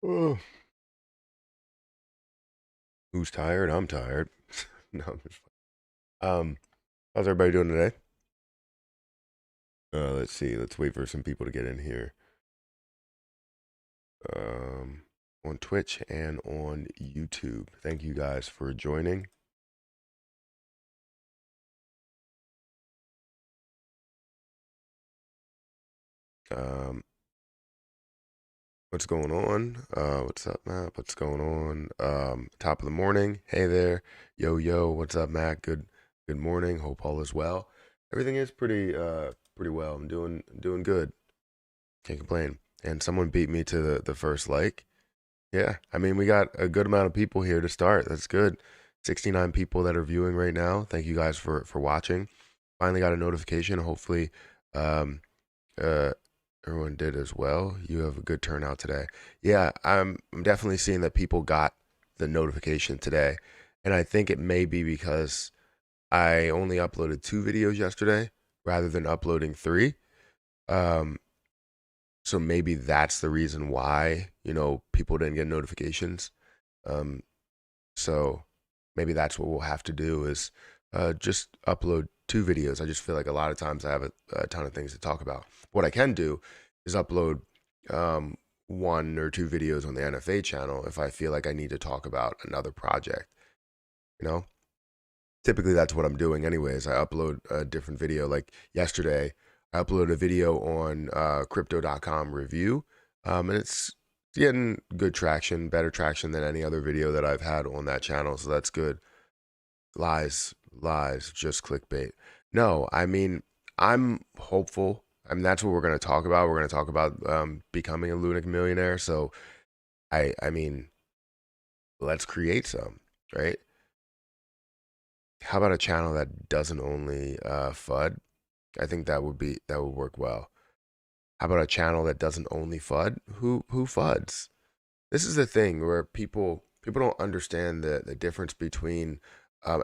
Oh, who's tired? I'm tired. No, I'm just how's everybody doing today? Let's see. Let's wait for some people to get in here. Um, on Twitch and on YouTube. Thank you guys for joining. Um, what's going on? What's up, Matt? What's going on? Top of the morning. Hey there. Yo, what's up, Matt? Good morning. Hope all is well. Everything is pretty well. I'm doing good. Can't complain. And someone beat me to the first like. Yeah, I mean, we got a good amount of people here to start. That's good. 69 people that are viewing right now. Thank you guys for watching. Finally got a notification. Hopefully, um, uh, everyone did as well. You have a good turnout today. Yeah, I'm definitely seeing that people got the notification today, and I think it may be because I only uploaded 2 videos yesterday rather than uploading 3. Um, so maybe that's the reason why, people didn't get notifications. Um, so maybe that's what we'll have to do is just upload 2 videos. I just feel like a lot of times I have a ton of things to talk about. What I can do is upload 1 or 2 videos on the NFA channel if I feel like I need to talk about another project. You know, typically that's what I'm doing anyways. I upload a different video. Like yesterday, I uploaded a video on crypto.com review, and it's getting good traction, better traction than any other video that I've had on that channel. So that's good. Lies, just clickbait. No, I mean, I'm hopeful. I mean, that's what we're going to talk about. We're going to talk about becoming a LUNC-Millionaire. So I mean, let's create some, right? How about a channel that doesn't only FUD? I think that would work well. How about a channel that doesn't only FUD? Who FUDs? This is the thing where people don't understand the difference between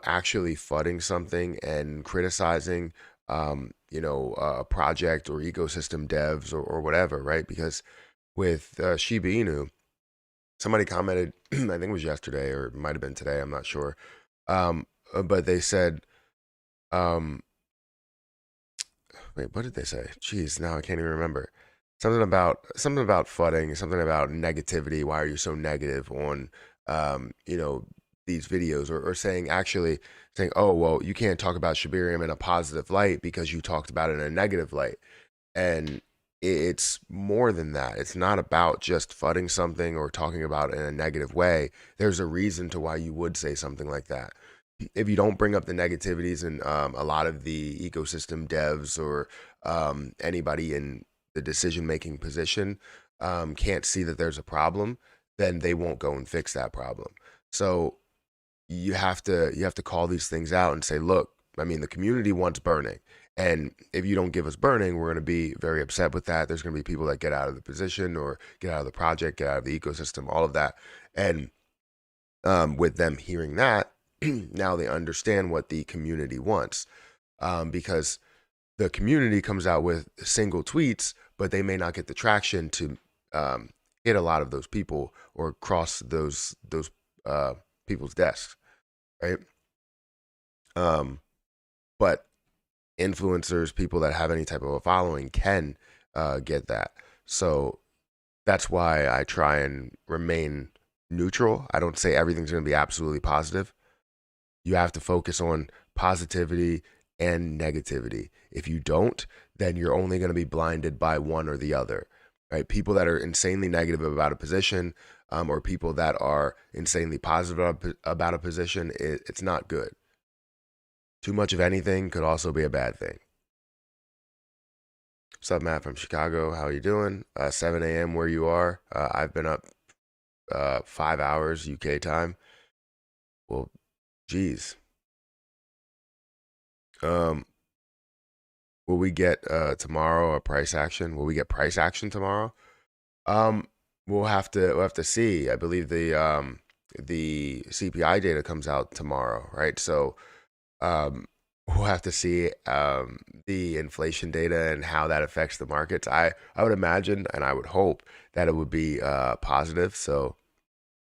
actually fudding something and criticizing a project or ecosystem devs or whatever, right? Because with Shiba Inu, somebody commented, I think it was yesterday or it might have been today, I'm not sure. But they said, um, wait, what did they say? Jeez, now I can't even remember. Something about fudding, something about negativity. Why are you so negative on um, you know, these videos? Or saying, oh well, you can't talk about Shibarium in a positive light because you talked about it in a negative light. And it's more than that. It's not about just fudding something or talking about it in a negative way. There's a reason to why you would say something like that. If you don't bring up the negativities and a lot of the ecosystem devs or anybody in the decision making position can't see that there's a problem, then they won't go and fix that problem. So you have to call these things out and say, look, I mean, the community wants burning. And if you don't give us burning, we're going to be very upset with that. There's going to be people that get out of the position or get out of the project, get out of the ecosystem, all of that. And with them hearing that, now they understand what the community wants, because the community comes out with single tweets, but they may not get the traction to um, hit a lot of those people or cross those people's desks, right? Um, but influencers, people that have any type of a following, can get that. So that's why I try and remain neutral. I don't say everything's going to be absolutely positive. You have to focus on positivity and negativity. If you don't, then you're only going to be blinded by one or the other, right? People that are insanely negative about a position, or people that are insanely positive about a position, it's not good. Too much of anything could also be a bad thing. What's up, Matt from Chicago? How are you doing? 7 a.m. where you are. I've been up 5 hours UK time. Well, geez. Um, will we get tomorrow a price action? Will we get price action tomorrow? Um, we'll have to see. I believe the CPI data comes out tomorrow, right? So we'll have to see the inflation data and how that affects the markets. I would imagine and I would hope that it would be positive. So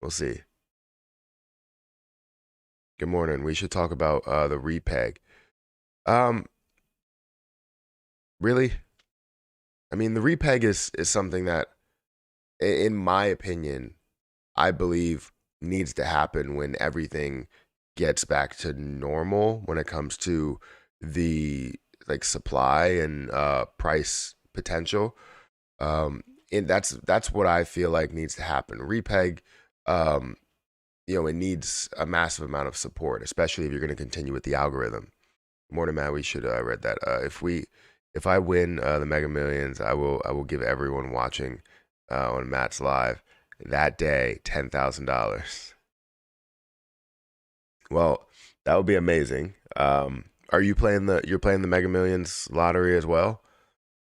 we'll see. Good morning. We should talk about the repeg. Um, really? I mean, the repeg is something that, in my opinion, I believe needs to happen when everything gets back to normal when it comes to the like supply and price potential. Um, and that's what I feel like needs to happen. Repeg, um, it needs a massive amount of support, especially if you're going to continue with the algorithm. Morning, Matt. We should read that. If I win the Mega Millions, I will give everyone watching on Matt's live that day $10,000. Well, that would be amazing. Are you playing you're playing the Mega Millions lottery as well?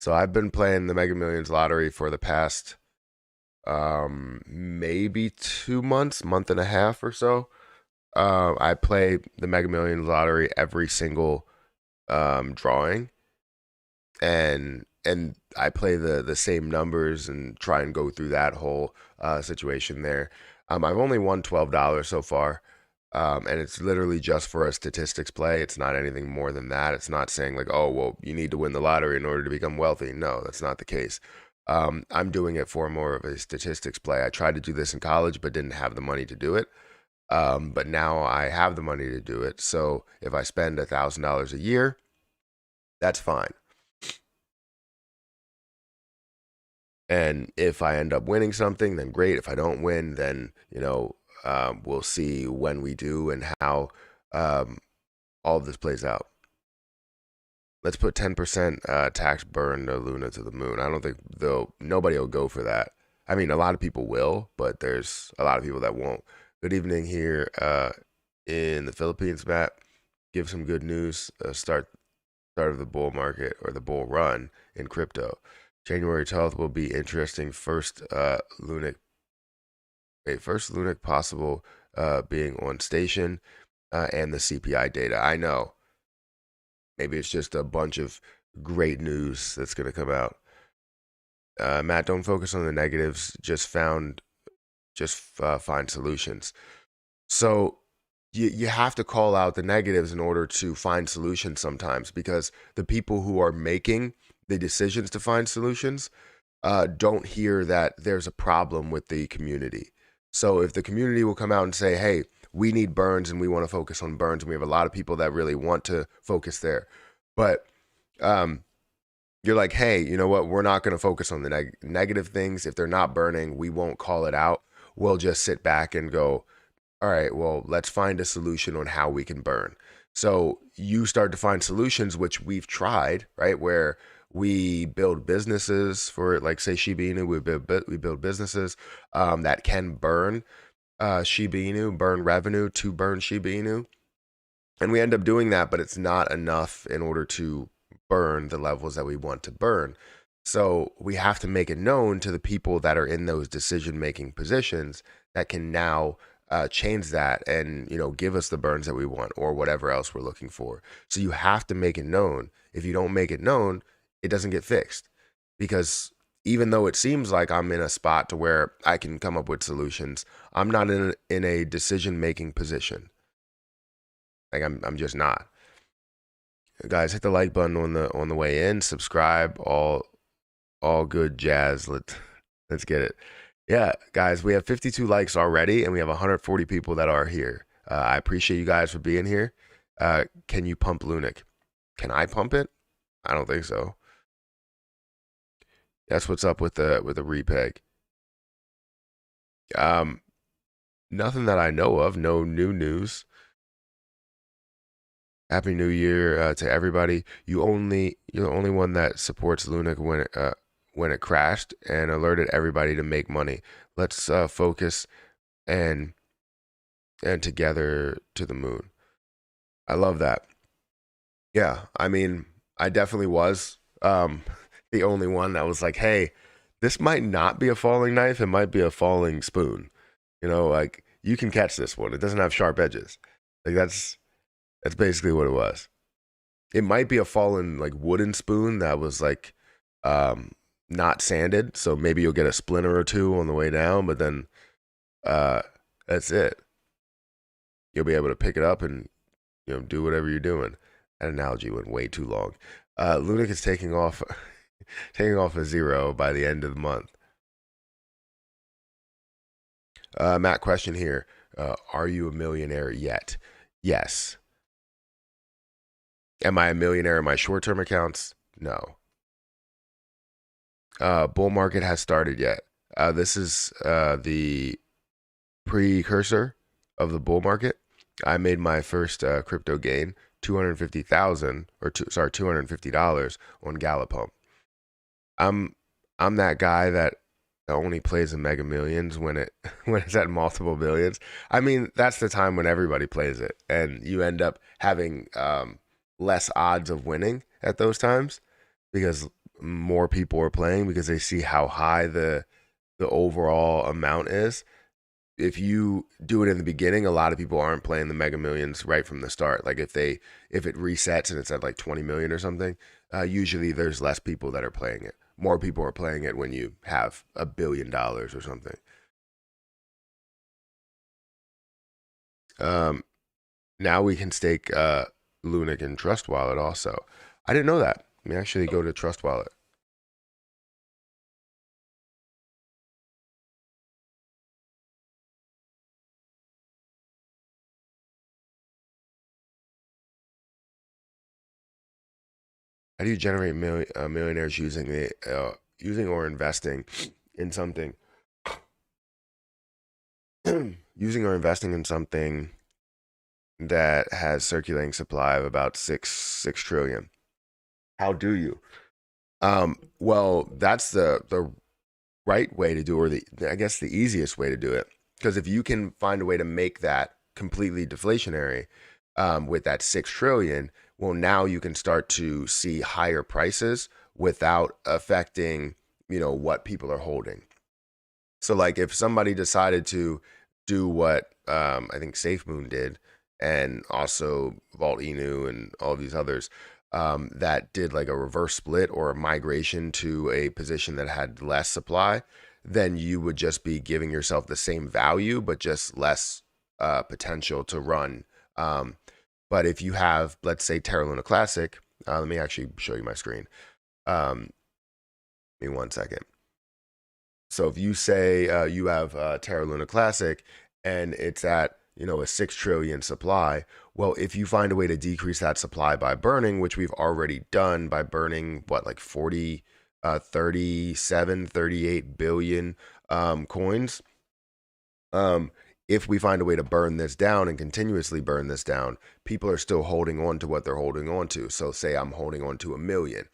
So I've been playing the Mega Millions lottery for the past maybe 2 months, month and a half or so. I play the Mega Millions lottery every single drawing, and I play the same numbers and try and go through that whole situation there. I've only won $12 so far, and it's literally just for a statistics play. It's not anything more than that. It's not saying like, oh, well, you need to win the lottery in order to become wealthy. No, that's not the case. I'm doing it for more of a statistics play. I tried to do this in college, but didn't have the money to do it. But now I have the money to do it. So if I spend $1,000 a year, that's fine. And if I end up winning something, then great. If I don't win, then we'll see when we do and how um, all of this plays out. Let's put 10% tax burn to Luna to the moon. I don't think nobody will go for that. I mean, a lot of people will, but there's a lot of people that won't. Good evening here in the Philippines, Matt. Give some good news. Start of the bull market or the bull run in crypto. January 12th will be interesting. First Lunic possible being on station and the CPI data. I know. Maybe it's just a bunch of great news that's going to come out. Matt, don't focus on the negatives. Just find solutions. So you have to call out the negatives in order to find solutions sometimes, because the people who are making the decisions to find solutions don't hear that there's a problem with the community. So if the community will come out and say, hey, we need burns and we want to focus on burns, and we have a lot of people that really want to focus there. But you're like, hey, you know what? We're not going to focus on the negative things. If they're not burning, we won't call it out. We'll just sit back and go, all right, well, let's find a solution on how we can burn. So you start to find solutions, which we've tried, right? Where we build businesses for, like, say, Shiba Inu. We build businesses that can burn Shiba Inu, burn revenue to burn Shiba Inu. And we end up doing that, but it's not enough in order to burn the levels that we want to burn. So we have to make it known to the people that are in those decision-making positions that can now change that and give us the burns that we want or whatever else we're looking for. So you have to make it known. If you don't make it known, it doesn't get fixed, because even though it seems like I'm in a spot to where I can come up with solutions, I'm not in a decision-making position. Like I'm just not. Guys, hit the like button on the way in. Subscribe. All good jazz. Let's get it. Yeah, guys, we have 52 likes already, and we have 140 people that are here. I appreciate you guys for being here. Can you pump Lunic? Can I pump it? I don't think so. That's what's up with the repeg. Nothing that I know of. No new news. Happy New Year to everybody. You're the only one that supports Lunic when it crashed and alerted everybody to make money. Let's focus and together to the moon. I love that. Yeah, I mean, I definitely was the only one that was like, hey, this might not be a falling knife. It might be a falling spoon. Like, you can catch this one. It doesn't have sharp edges. Like, that's basically what it was. It might be a fallen like wooden spoon that was like um not sanded, so maybe you'll get a splinter or two on the way down, but then uh that's it. You'll be able to pick it up and do whatever you're doing. That analogy went way too long. Lunic is taking off taking off a zero by the end of the month. Matt, question here. Are you a millionaire yet? Yes. Am I a millionaire in my short term accounts? No. Bull market has started yet. This is the precursor of the bull market. I made my first crypto gain, 250,000 or $250 on Gallup Home. I'm that guy that only plays in Mega Millions when it when it's at multiple billions. I mean, that's the time when everybody plays it, and you end up having less odds of winning at those times because more people are playing because they see how high the overall amount is. If you do it in the beginning, a lot of people aren't playing the Mega Millions right from the start. Like if it resets and it's at like 20 million or something, usually there's less people that are playing it. More people are playing it when you have $1 billion or something. Um, Now we can stake Lunic in Trust Wallet also. I didn't know that. Let me actually go to Trust Wallet. How do you generate millionaires using or investing in something? Using or investing in something that has circulating supply of about six trillion. How do you? Well, that's the right way to do it, or the I guess the easiest way to do it. Because if you can find a way to make that completely deflationary with that 6 trillion, well, now you can start to see higher prices without affecting, what people are holding. So like if somebody decided to do what I think SafeMoon did, and also Vault Inu and all these others that did like a reverse split or a migration to a position that had less supply, then you would just be giving yourself the same value but just less potential to run. But if you have, let's say, Terra Luna Classic, let me actually show you my screen. Give me 1 second. So if you say you have Terra Luna Classic and it's at a 6 trillion supply, well, if you find a way to decrease that supply by burning, which we've already done by burning what, like 40, 37, 38 billion coins. If we find a way to burn this down and continuously burn this down, people are still holding on to what they're holding on to. So say I'm holding on to 1 million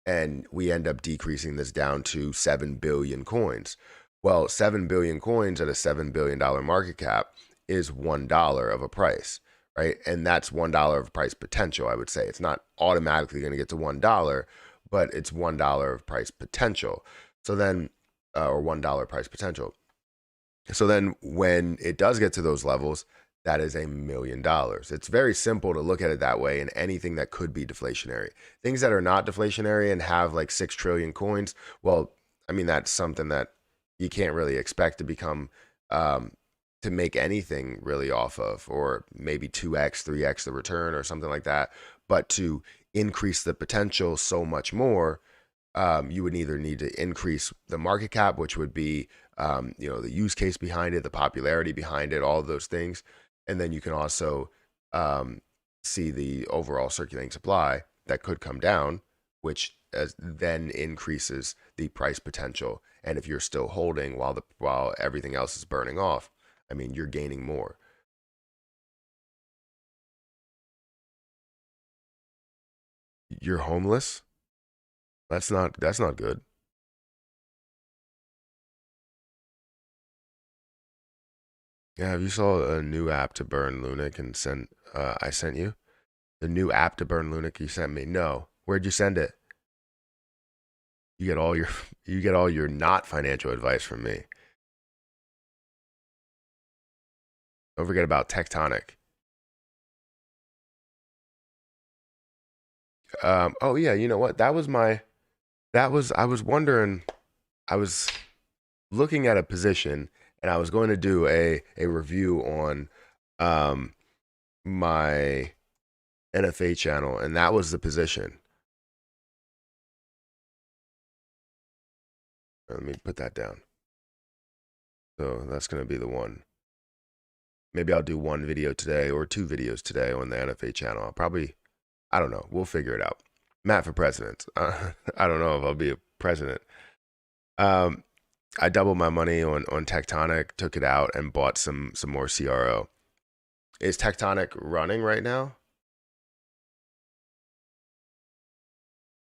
and we end up decreasing this down to 7 billion coins. Well, 7 billion coins at a $7 billion market cap is $1 of a price, right? And that's $1 of price potential, I would say. It's not automatically going to get to $1, but it's $1 of price potential. So then, or $1 price potential. So then when it does get to those levels, that is $1 million. It's very simple to look at it that way, and anything that could be deflationary. Things that are not deflationary and have like 6 trillion coins, well, I mean, that's something that you can't really expect to become, to make anything really off of, or maybe 2x, 3x the return or something like that. But to increase the potential so much more, you would either need to increase the market cap, which would be, the use case behind it, the popularity behind it, all of those things. And then you can also see the overall circulating supply that could come down, which then increases the price potential. And if you're still holding while everything else is burning off, I mean, you're gaining more. You're homeless. That's not good. Yeah, have you saw a new app to burn Lunic and send? I sent you the new app to burn Lunic. You sent me. No, where'd you send it? You get all your you get all your not financial advice from me. Don't forget about Tectonic. Oh yeah, you know what? I was wondering, I was looking at a position and I was going to do a review on um my NFA channel, and that was the position. Let me put that down. So that's going to be the one. Maybe I'll do one video today or two videos today on the NFA channel. I'll probably, I don't know. We'll figure it out. Matt for president. I don't know if I'll be a president. Um, I doubled my money on Tectonic, took it out, and bought some more CRO. Is Tectonic running right now?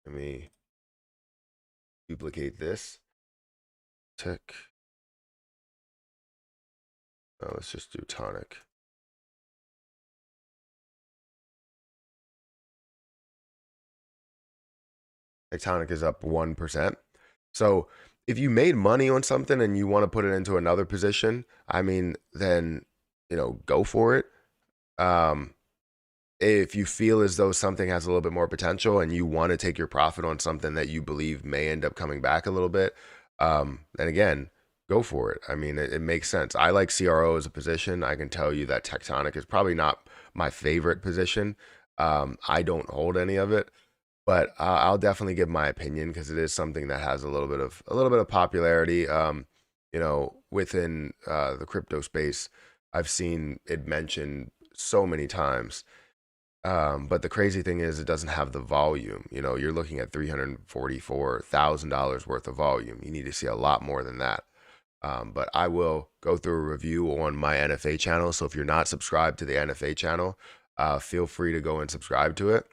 Let me duplicate this. Tech. Oh, let's just do Tonic. Tectonic is up 1%. So if you made money on something and you want to put it into another position, I mean, then, go for it. Um, if you feel as though something has a little bit more potential and you want to take your profit on something that you believe may end up coming back a little bit, then again, go for it. I mean, it makes sense. I like CRO as a position. I can tell you that Tectonic is probably not my favorite position. I don't hold any of it, but I'll definitely give my opinion because it is something that has a little bit of popularity. Within the crypto space, I've seen it mentioned so many times. But the crazy thing is, it doesn't have the volume. You're looking at $344,000 worth of volume. You need to see a lot more than that. But I will go through a review on my NFA channel. So if you're not subscribed to the NFA channel, feel free to go and subscribe to it.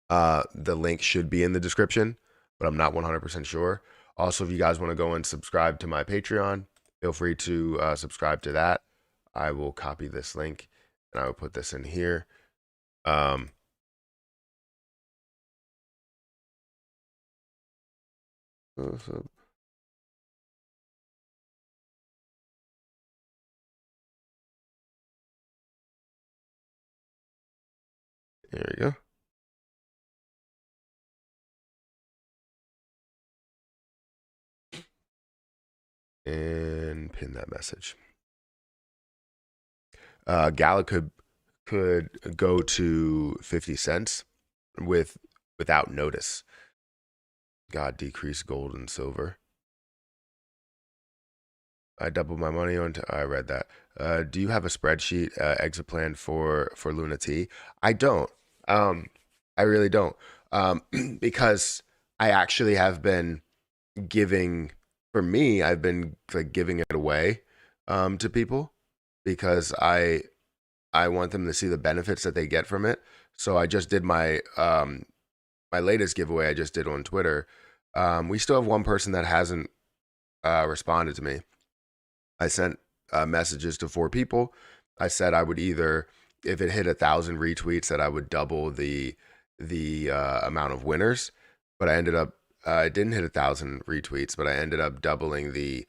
The link should be in the description, but I'm not 100% sure. Also, if you guys want to go and subscribe to my Patreon, feel free to subscribe to that. I will copy this link and I will put this in here. Um, so there you go. And pin that message. Gala could go to 50 cents without notice. God, decrease gold and silver. I doubled my money on. I read that. Do you have a spreadsheet exit plan for Luna T? I don't. I really don't. Because I actually have been giving. For me, I've been like giving it away to people because I want them to see the benefits that they get from it. So I just did my latest giveaway I just did on Twitter. We still have one person that hasn't responded to me. I sent messages to 4 people. I said I would either, if it hit 1,000 retweets, that I would double the amount of winners. But I ended up it didn't hit 1,000 retweets, but I ended up doubling the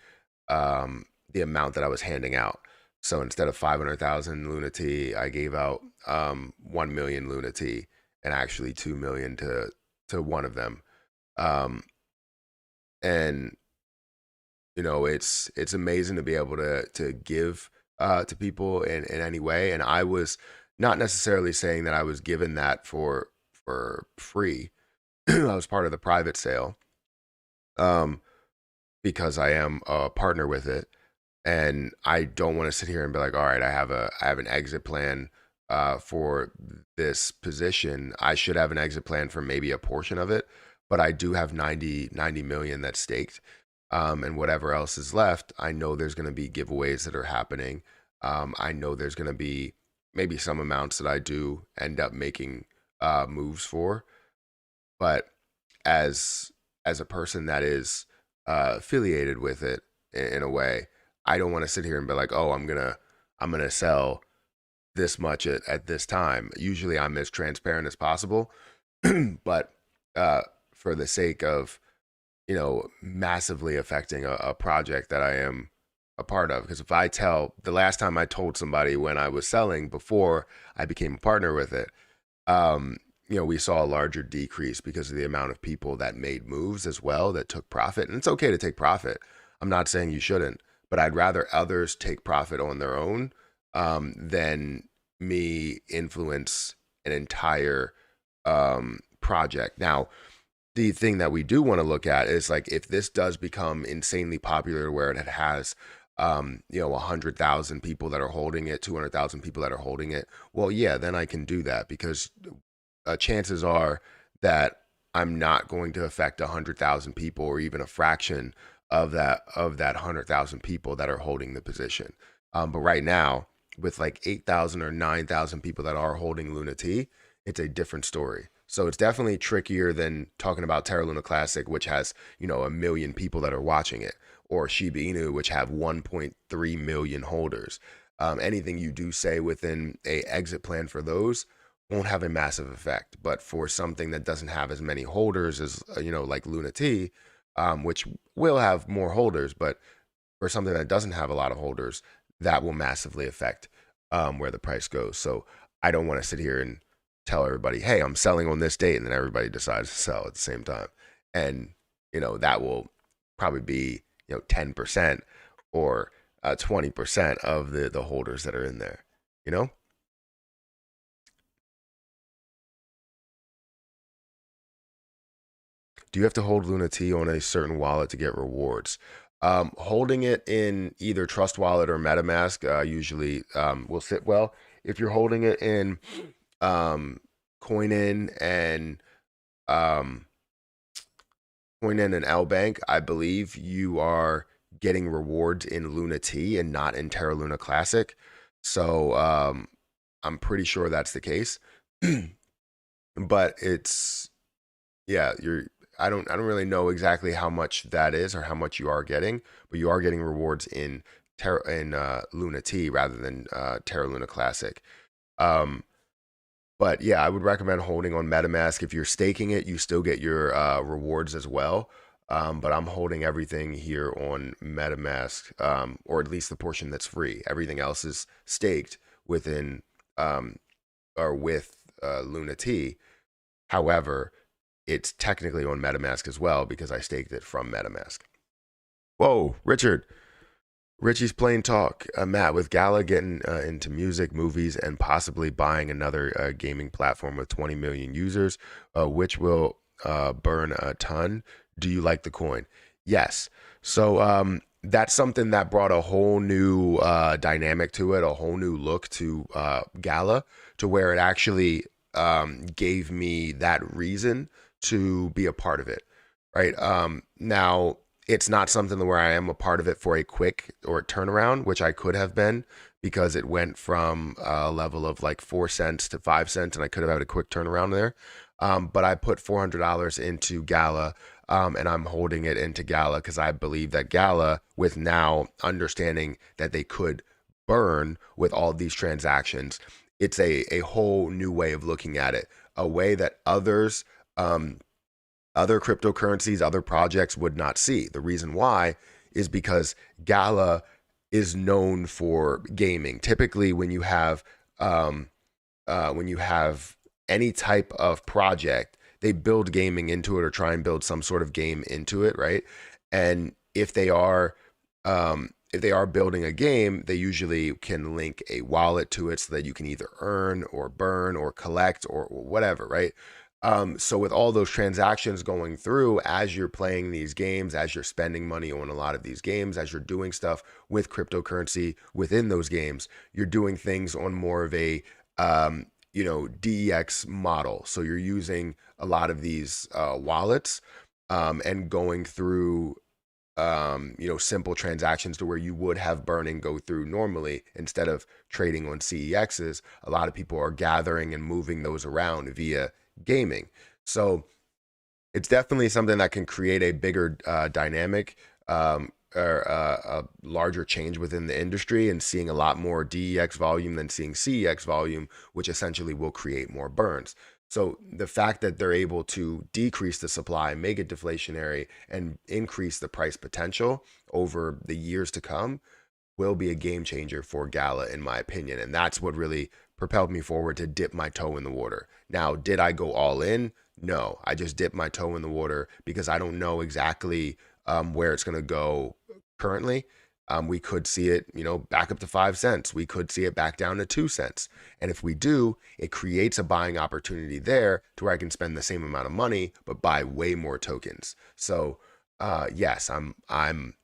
amount that I was handing out. So instead of 500,000 Luna T, I gave out 1 million Luna T, and actually 2 million to one of them. And it's amazing to be able to give to people in any way. And I was not necessarily saying that I was given that for free. I was part of the private sale, because I am a partner with it, and I don't want to sit here and be like, all right, I have an exit plan for this position. I should have an exit plan for maybe a portion of it, but I do have 90 million that's staked. And whatever else is left, I know there's going to be giveaways that are happening. I know there's going to be maybe some amounts that I do end up making moves for, but as a person that is affiliated with it in a way, I don't want to sit here and be like, oh, I'm gonna sell this much at this time. Usually, I'm as transparent as possible, but for the sake of massively affecting a project that I am a part of. Because if I tell, the last time I told somebody when I was selling before I became a partner with it, we saw a larger decrease because of the amount of people that made moves as well that took profit. And it's okay to take profit. I'm not saying you shouldn't, but I'd rather others take profit on their own than me influence an entire project. Now, the thing that we do want to look at is like if this does become insanely popular where it has 100,000 people that are holding it, 200,000 people that are holding it, well, yeah, then I can do that because chances are that I'm not going to affect 100,000 people or even a fraction of that 100,000 people that are holding the position. But right now, with like 8,000 or 9,000 people that are holding Luna T, it's a different story. So it's definitely trickier than talking about Terra Luna Classic, which has, a million people that are watching it, or Shiba Inu, which have 1.3 million holders. Anything you do say within a exit plan for those won't have a massive effect. But for something that doesn't have as many holders as, like Luna T, which will have more holders, but for something that doesn't have a lot of holders, that will massively affect where the price goes. So I don't want to sit here and tell everybody, hey, I'm selling on this date, and then everybody decides to sell at the same time. And, that will probably be, 10% or 20% of the holders that are in there, you know? Do you have to hold Luna T on a certain wallet to get rewards? Holding it in either Trust Wallet or MetaMask usually will sit well. If you're holding it in Coinin and um, Coinin and L Bank, I believe you are getting rewards in Luna T and not in Terra Luna Classic. So I'm pretty sure that's the case. But it's yeah, I don't really know exactly how much that is or how much you are getting, but you are getting rewards in Luna T rather than Terra Luna Classic. Um, but yeah, I would recommend holding on MetaMask. If you're staking it, you still get your rewards as well. But I'm holding everything here on MetaMask, or at least the portion that's free. Everything else is staked within um, or with Luna T. However, it's technically on MetaMask as well because I staked it from MetaMask. Whoa, Richard. Richie's Plain Talk. Matt, with Gala getting into music, movies, and possibly buying another gaming platform with 20 million users, which will burn a ton, do you like the coin? Yes. So that's something that brought a whole new dynamic to it, a whole new look to Gala, to where it actually gave me that reason to be a part of it, right? Now, it's not something where I am a part of it for a quick or turnaround, which I could have been because it went from a level of like 4 cents to 5 cents, and I could have had a quick turnaround there. But I put $400 into Gala, and I'm holding it into Gala because I believe that Gala, with now understanding that they could burn with all these transactions, it's a whole new way of looking at it, a way that other cryptocurrencies, other projects would not see. The reason why is because Gala is known for gaming. Typically, when you have any type of project, they build gaming into it or try and build some sort of game into it, right? And if they are building a game, they usually can link a wallet to it so that you can either earn or burn or collect or whatever, right? So with all those transactions going through as you're playing these games, as you're spending money on a lot of these games, as you're doing stuff with cryptocurrency within those games, you're doing things on more of a DEX model. So you're using a lot of these wallets and going through simple transactions to where you would have burning go through normally instead of trading on CEXs. A lot of people are gathering and moving those around via gaming. So it's definitely something that can create a bigger dynamic or a larger change within the industry, and seeing a lot more DEX volume than seeing CEX volume, which essentially will create more burns. So the fact that they're able to decrease the supply, make it deflationary, and increase the price potential over the years to come, will be a game changer for Gala, in my opinion. And that's what really propelled me forward to dip my toe in the water. Now, did I go all in? No, I just dipped my toe in the water because I don't know exactly where it's going to go currently. We could see it, back up to 5 cents. We could see it back down to 2 cents. And if we do, it creates a buying opportunity there to where I can spend the same amount of money, but buy way more tokens. So, yes, I'm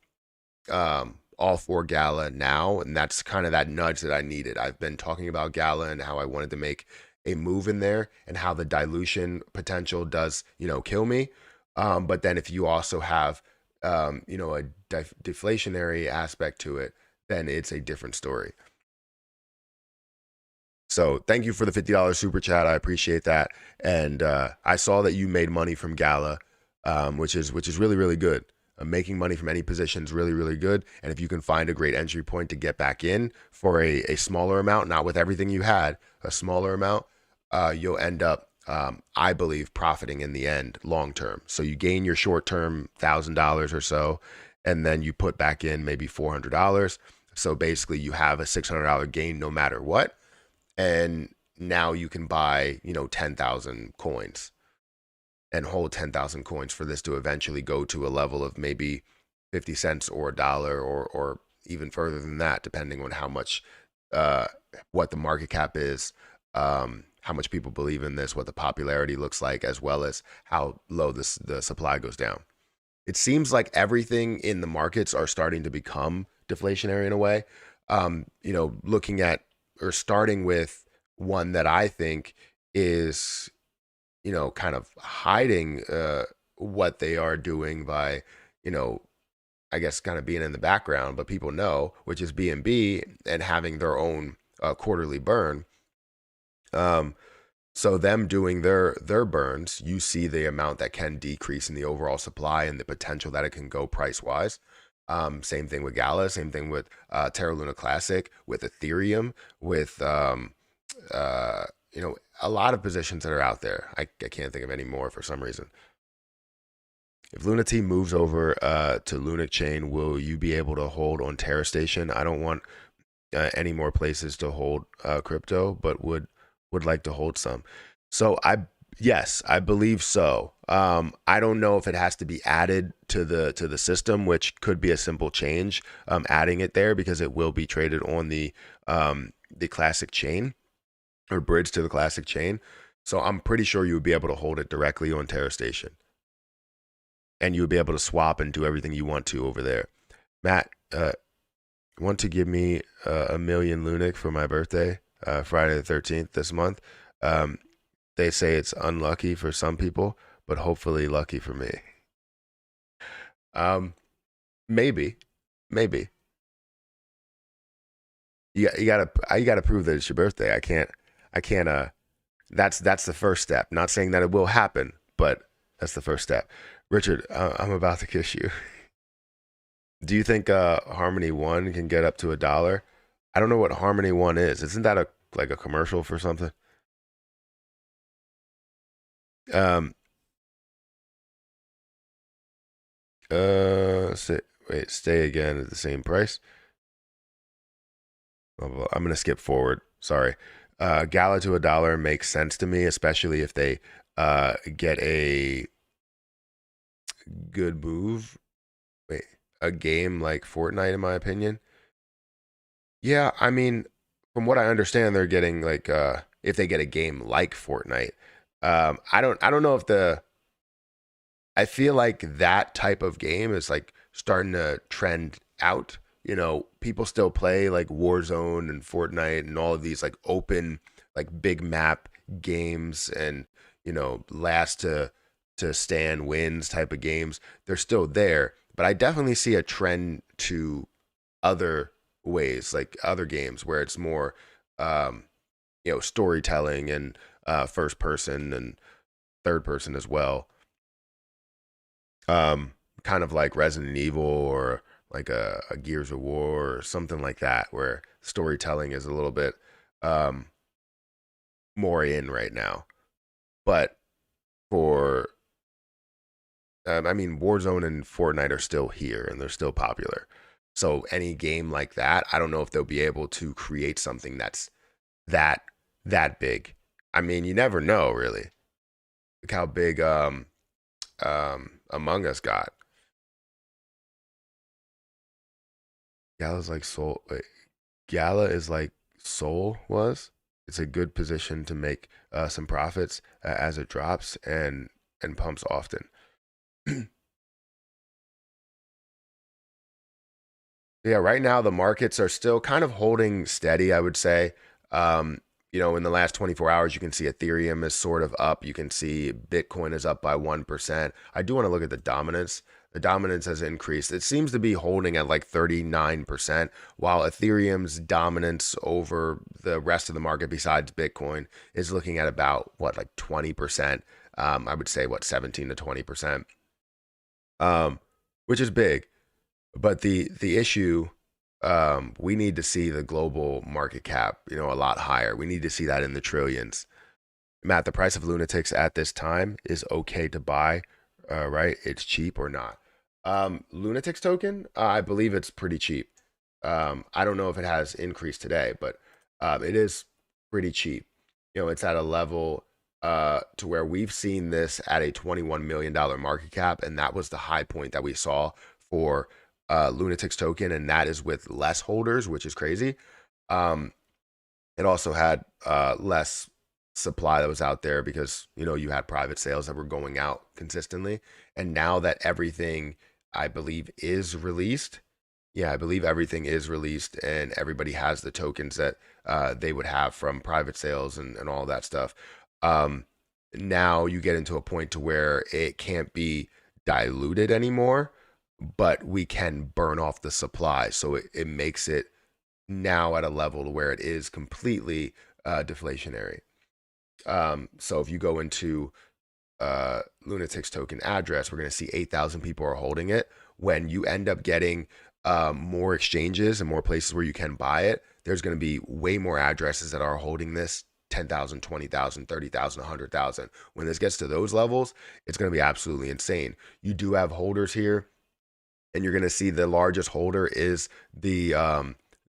all for Gala now, and that's kind of that nudge that I needed. I've been talking about Gala and how I wanted to make a move in there, and how the dilution potential does, kill me. But then if you also have, a deflationary aspect to it, then it's a different story. So thank you for the $50 super chat. I appreciate that. And I saw that you made money from Gala, which is really, really good. Making money from any position is really, really good. And if you can find a great entry point to get back in for a smaller amount, not with everything you had, a smaller amount, you'll end up, I believe, profiting in the end long term. So you gain your short term $1,000 or so, and then you put back in maybe $400. So basically you have a $600 gain no matter what. And now you can buy, 10,000 coins and hold 10,000 coins for this to eventually go to a level of maybe 50 cents or a dollar, or even further than that, depending on how much, what the market cap is, how much people believe in this, what the popularity looks like, as well as how low the supply goes down. It seems like everything in the markets are starting to become deflationary in a way. Looking at, or starting with, one that I think is, kind of hiding what they are doing by, I guess kind of being in the background, but people know, which is BNB and having their own quarterly burn. So them doing their burns, you see the amount that can decrease in the overall supply and the potential that it can go price wise. Same thing with Gala, same thing with Terra Luna Classic, with Ethereum, with a lot of positions that are out there. I can't think of any more for some reason. If Luna T moves over to Lunic Chain, will you be able to hold on Terra Station? I don't want any more places to hold crypto, but would like to hold some. So yes, I believe so. I don't know if it has to be added to the system, which could be a simple change, adding it there, because it will be traded on the classic chain, or bridge to the classic chain. So I'm pretty sure you would be able to hold it directly on Terra Station, and you would be able to swap and do everything you want to over there. Matt, want to give me a million Lunic for my birthday, Friday the 13th this month. They say it's unlucky for some people, but hopefully lucky for me. Maybe. You gotta prove that it's your birthday. I can't. That's the first step. Not saying that it will happen, but that's the first step. Richard, I'm about to kiss you. Do you think Harmony One can get up to $1? I don't know what Harmony One is. Isn't that like a commercial for something? Stay again at the same price. I'm gonna skip forward. Sorry. Gala to $1 makes sense to me, especially if they get a good move. Wait, a game like Fortnite, in my opinion. Yeah, I mean, from what I understand, they're getting like if they get a game like Fortnite. I don't know if I feel like that type of game is like starting to trend out. People still play like Warzone and Fortnite and all of these like open, like big map games, and last to stand wins type of games. They're still there, but I definitely see a trend to other ways, like other games where it's more storytelling, and first person and third person as well. Kind of like Resident Evil, or like a Gears of War, or something like that, where storytelling is a little bit more in right now. But for I mean, Warzone and Fortnite are still here, and they're still popular. So any game like that, I don't know if they'll be able to create something that's that that big. I mean, you never know, really. Look how big Among Us got. Gala's like Soul. Wait, Gala is like Soul was. It's a good position to make some profits as it drops and pumps often. Yeah, right now the markets are still kind of holding steady, I would say. In the last 24 hours, you can see Ethereum is sort of up. You can see Bitcoin is up by 1%. I do want to look at the dominance. The dominance has increased. It seems to be holding at like 39%, while Ethereum's dominance over the rest of the market besides Bitcoin is looking at about what, like 20%. I would say what, 17 to 20%, um, which is big. But the issue, we need to see the global market cap, a lot higher. We need to see that in the trillions. Matt, the price of lunatics at this time is okay to buy, right? It's cheap or not. Lunatics token, I believe it's pretty cheap. I don't know if it has increased today, but it is pretty cheap. It's at a level to where we've seen this at a $21 million market cap, and that was the high point that we saw for Lunatics token, and that is with less holders, which is crazy. Um, it also had less supply that was out there because you had private sales that were going out consistently, and now that everything I believe is released, yeah, I believe everything is released, and everybody has the tokens that they would have from private sales and all that stuff. Um, Now you get into a point to where it can't be diluted anymore, but we can burn off the supply. So it makes it now at a level where it is completely deflationary. So if you go into Lunatics token address, we're going to see 8,000 people are holding it. When you end up getting more exchanges and more places where you can buy it, there's going to be way more addresses that are holding this 10,000, 20,000, 30,000, 100,000. When this gets to those levels, it's going to be absolutely insane. You do have holders here, and you're going to see the largest holder is the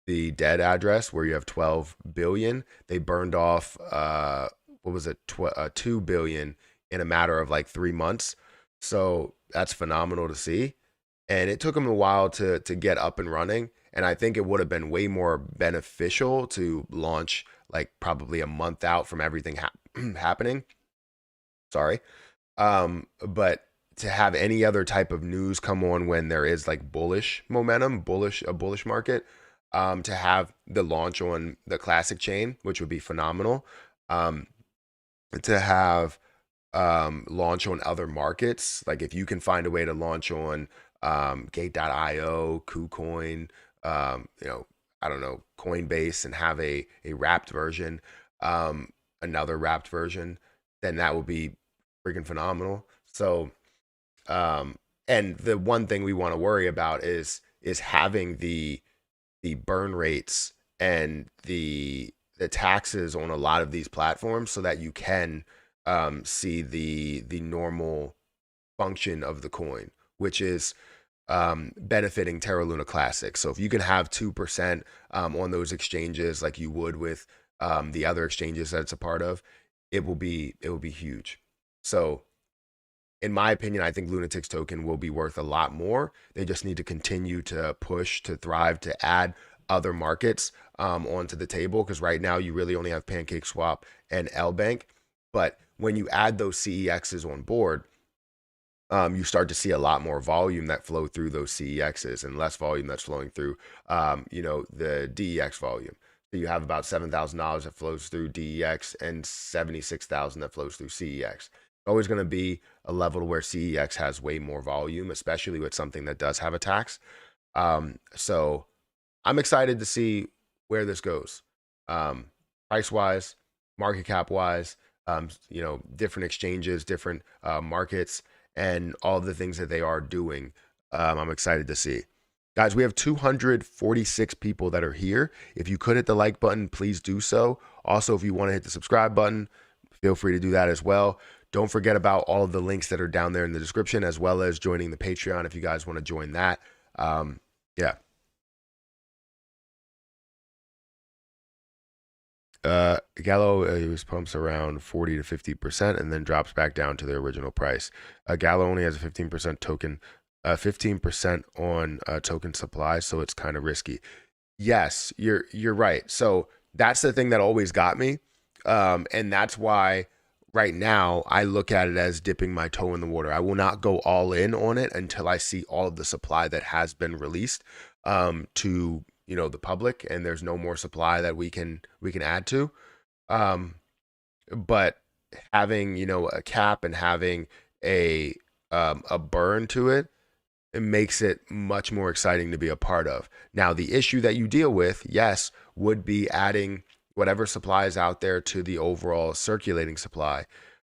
dead address where you have 12 billion. They burned off what was it, 2 billion in a matter of like 3 months. So that's phenomenal to see. And it took them a while to get up and running. And I think it would have been way more beneficial to launch like probably a month out from everything happening. Sorry. But to have any other type of news come on when there is like bullish momentum, a bullish market, to have the launch on the classic chain, which would be phenomenal. Um, to have launch on other markets, like if you can find a way to launch on Gate.io, KuCoin, I don't know, Coinbase, and have a wrapped version, another wrapped version, then that would be freaking phenomenal. So, and the one thing we want to worry about is having the burn rates and the taxes on a lot of these platforms so that you can see the normal function of the coin, which is benefiting Terra Luna Classic. So if you can have 2% on those exchanges like you would with the other exchanges that it's a part of, it will be huge. So in my opinion, I think Lunatics token will be worth a lot more. They just need to continue to push, to thrive, to add other markets onto the table, because right now you really only have PancakeSwap and LBank. But when you add those CEXs on board, you start to see a lot more volume that flow through those CEXs and less volume that's flowing through, the DEX volume. So you have about $7,000 that flows through DEX and 76,000 that flows through CEX. Always going to be a level where CEX has way more volume, especially with something that does have a tax. So I'm excited to see where this goes, price wise, market cap wise, different exchanges, different markets, and all of the things that they are doing. I'm excited to see. Guys, we have 246 people that are here. If you could hit the like button, please do so. Also, if you want to hit the subscribe button, feel free to do that as well. Don't forget about all of the links that are down there in the description, as well as joining the Patreon if you guys want to join that. Yeah. Gallo use pumps around 40 to 50% and then drops back down to their original price. Gallo only has a 15% token, 15% on token supply, so it's kind of risky. Yes, you're right. So that's the thing that always got me, and that's why right now I look at it as dipping my toe in the water. I will not go all in on it until I see all of the supply that has been released to the public, and there's no more supply that we can add to. Um, but having a cap and having a burn to it, it makes it much more exciting to be a part of. Now, the issue that you deal with, yes, would be adding whatever supply is out there to the overall circulating supply.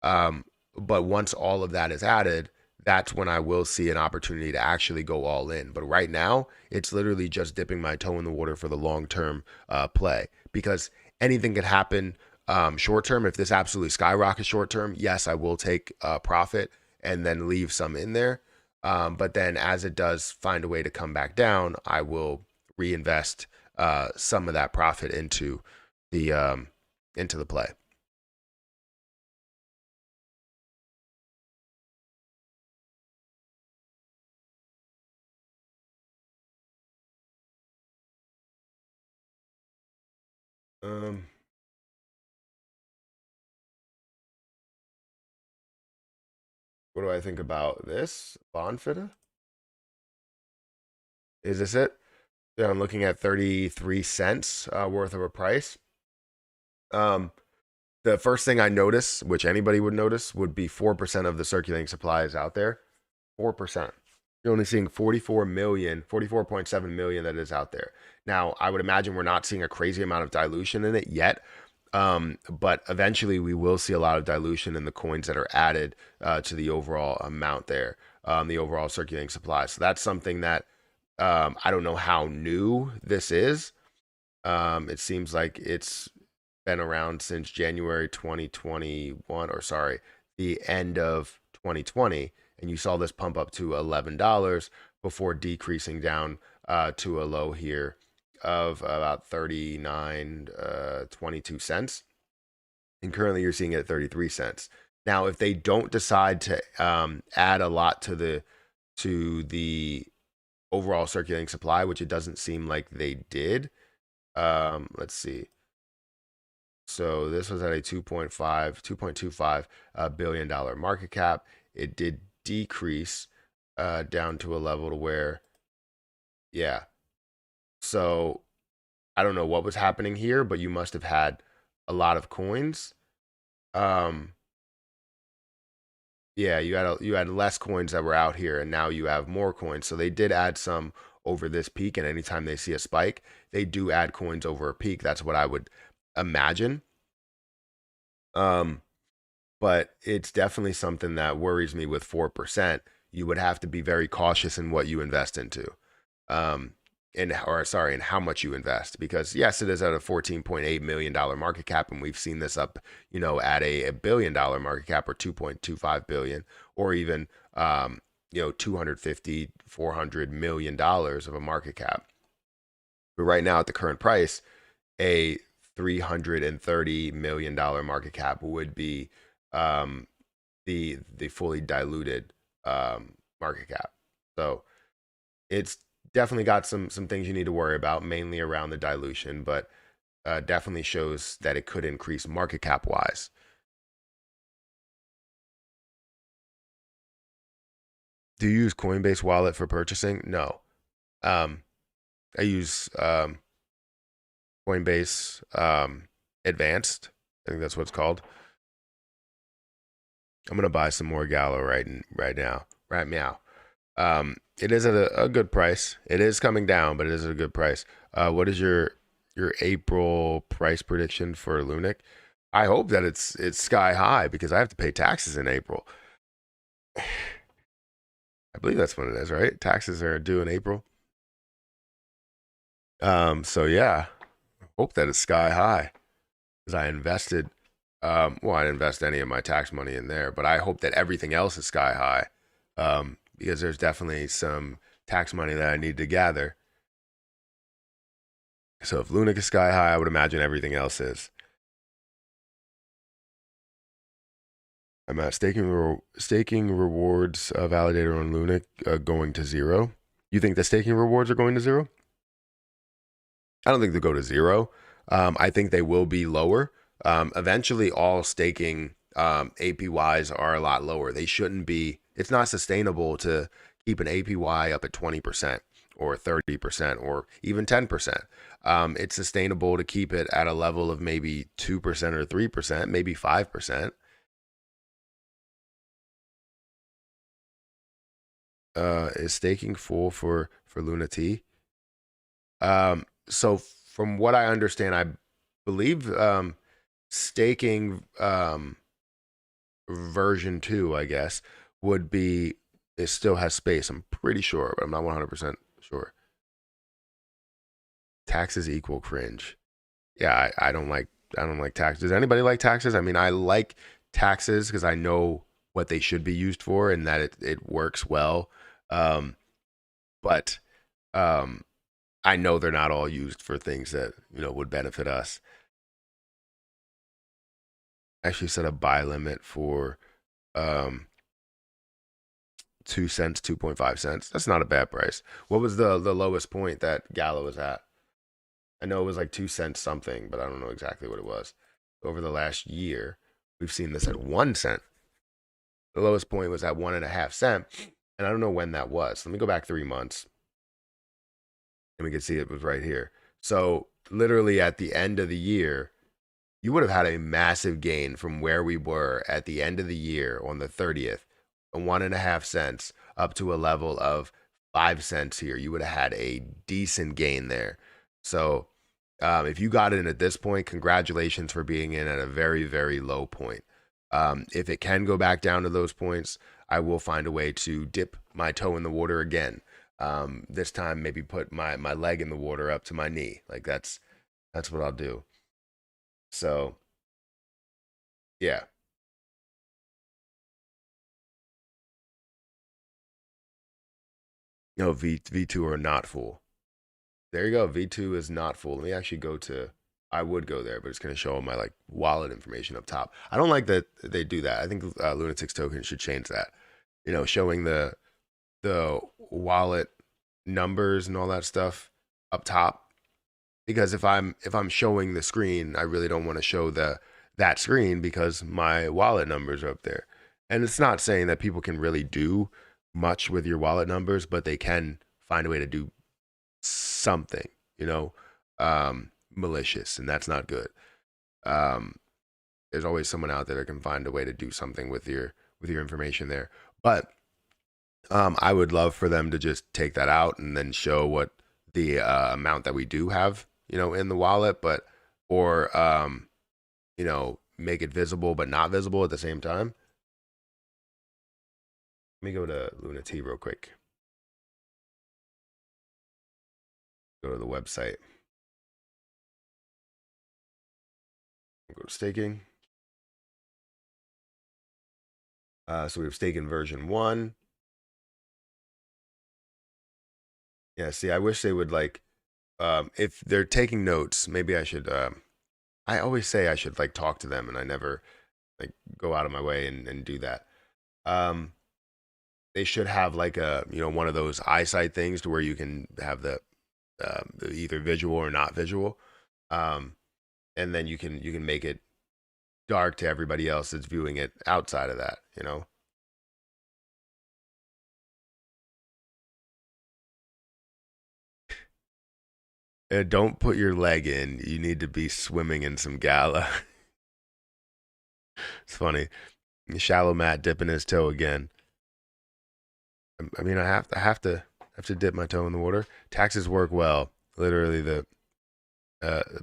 Um, but once all of that is added, that's when I will see an opportunity to actually go all in. But right now, it's literally just dipping my toe in the water for the long term play, because anything could happen short term. If this absolutely skyrockets short term, yes, I will take profit and then leave some in there. But then as it does find a way to come back down, I will reinvest some of that profit the into the play. Um, what do I think about this bond fitter? Is this it? Yeah, I'm looking at 33 cents worth of a price. Um, the first thing I notice, which anybody would notice, would be 4% of the circulating supply is out there. 4%. You're only seeing 44 million, 44.7 million that is out there. Now, I would imagine we're not seeing a crazy amount of dilution in it yet. But eventually we will see a lot of dilution in the coins that are added to the overall amount there, the overall circulating supply. So that's something that I don't know how new this is. It seems like it's been around since January 2021, or sorry, the end of 2020, and you saw this pump up to $11 before decreasing down to a low here of about 39 22 cents, and currently you're seeing it at 33 cents. Now if they don't decide to add a lot to the overall circulating supply, which it doesn't seem like they did, let's see. So this was at a 2.25 billion dollar market cap. It did decrease down to a level to where, yeah. So I don't know what was happening here, but you must have had a lot of coins. Um, yeah, you had less coins that were out here, and now you have more coins. So they did add some over this peak, and anytime they see a spike, they do add coins over a peak. That's what I would imagine. Um, but it's definitely something that worries me with 4%. You would have to be very cautious in what you invest into. Um, and how much you invest, because yes, it is at a $14.8 million market cap, and we've seen this up, at a billion dollar market cap, or 2.25 billion, or even 250 $400 million of a market cap. But right now at the current price, a $330 million market cap would be um, the fully diluted market cap. So it's definitely got some things you need to worry about, mainly around the dilution, but definitely shows that it could increase market cap wise. Do you use Coinbase Wallet for purchasing? No. Um, I use Coinbase Advanced. I think that's what it's called. I'm gonna buy some more Gallo right now. Right meow. It is at a good price. It is coming down, but it is at a good price. What is your April price prediction for LUNC? I hope that it's sky high, because I have to pay taxes in April. I believe that's when it is, right? Taxes are due in April. So yeah, hope that it's sky high, because I invested. Well, I didn't invest any of my tax money in there, but I hope that everything else is sky high, because there's definitely some tax money that I need to gather. So if LUNC is sky high, I would imagine everything else is. I'm at staking rewards validator on Luna going to zero. You think the staking rewards are going to zero? I don't think they'll go to zero. I think they will be lower. Eventually, all staking APYs are a lot lower. They shouldn't be. It's not sustainable to keep an APY up at 20% or 30% or even 10%. It's sustainable to keep it at a level of maybe 2% or 3%, maybe 5%. Is staking full for Luna T? So from what I understand, I believe staking version 2, I guess, would be it still has space. I'm pretty sure, but I'm not 100% sure. Taxes equal cringe. Yeah, I don't like taxes. Does anybody like taxes? I mean, I like taxes because I know what they should be used for and that it works well. Um, but um, I know they're not all used for things that, would benefit us. I actually set a buy limit for um 2 cents, 2.5 cents. That's not a bad price. What was the lowest point that Gala was at? I know it was like 2 cents something, but I don't know exactly what it was. Over the last year, we've seen this at 1 cent. The lowest point was at 1.5 cent, and I don't know when that was. Let me go back 3 months, and we can see it was right here. So literally at the end of the year, you would have had a massive gain from where we were at the end of the year on the 30th, 1.5 cents up to a level of 5 cents here. You would have had a decent gain there. So if you got in at this point, congratulations for being in at a very, very low point. If it can go back down to those points, I will find a way to dip my toe in the water again. This time, maybe put my leg in the water up to my knee. Like that's what I'll do. So yeah. No, V2 are not full. There you go. V2 is not full. Let me actually go to. I would go there, but it's going to show my like wallet information up top. I don't like that they do that. I think Lunatics token should change that. Showing the wallet numbers and all that stuff up top. Because if I'm showing the screen, I really don't want to show that screen because my wallet numbers are up there. And it's not saying that people can really do much with your wallet numbers, but they can find a way to do something, malicious, and that's not good. Um, there's always someone out there that can find a way to do something with your information there. But I would love for them to just take that out and then show what the amount that we do have, in the wallet, but or make it visible but not visible at the same time. Let me go to Luna T real quick. Go to the website. Go to staking. So we have staking version 1. Yeah, see, I wish they would like, if they're taking notes, maybe I should, I always say I should like talk to them and I never like go out of my way and do that. Um, they should have like one of those eyesight things to where you can have the either visual or not visual. Um, and then you can make it dark to everybody else that's viewing it outside of that. Don't put your leg in. You need to be swimming in some gala. It's funny. Shallow Matt dipping his toe again. I mean, I have to dip my toe in the water. Taxes work well. Literally, the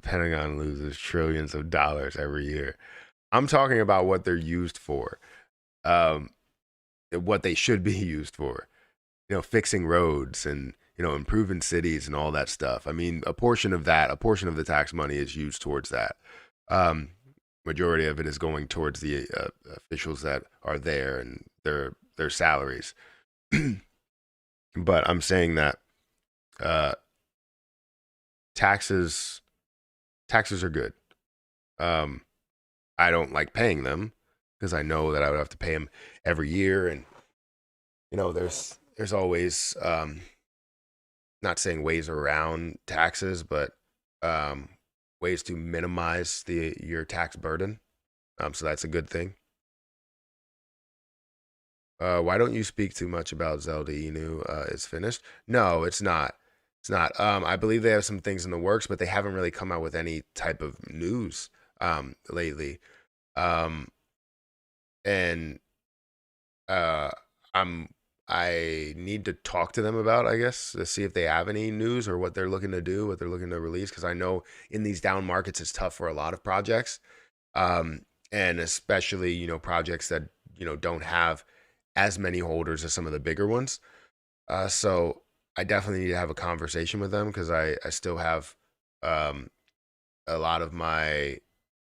Pentagon loses trillions of dollars every year. I'm talking about what they're used for. Um, what they should be used for. Fixing roads and improving cities and all that stuff. I mean, a portion of the tax money is used towards that. Um, Majority of it is going towards the officials that are there and their salaries. But I'm saying that uh, taxes taxes are good. Um, I don't like paying them, because I know that I would have to pay them every year, and there's always not saying ways around taxes, but um, ways to minimize the your tax burden. So that's a good thing. Why don't you speak too much about Zelda Inu? It's finished. No, it's not. It's not. I believe they have some things in the works, but they haven't really come out with any type of news lately. Um, and uh, I'm I need to talk to them about, I guess, to see if they have any news or what they're looking to do, what they're looking to release. Because I know in these down markets, it's tough for a lot of projects, um, and especially projects that don't have as many holders as some of the bigger ones. So I definitely need to have a conversation with them because I still have um, a lot of my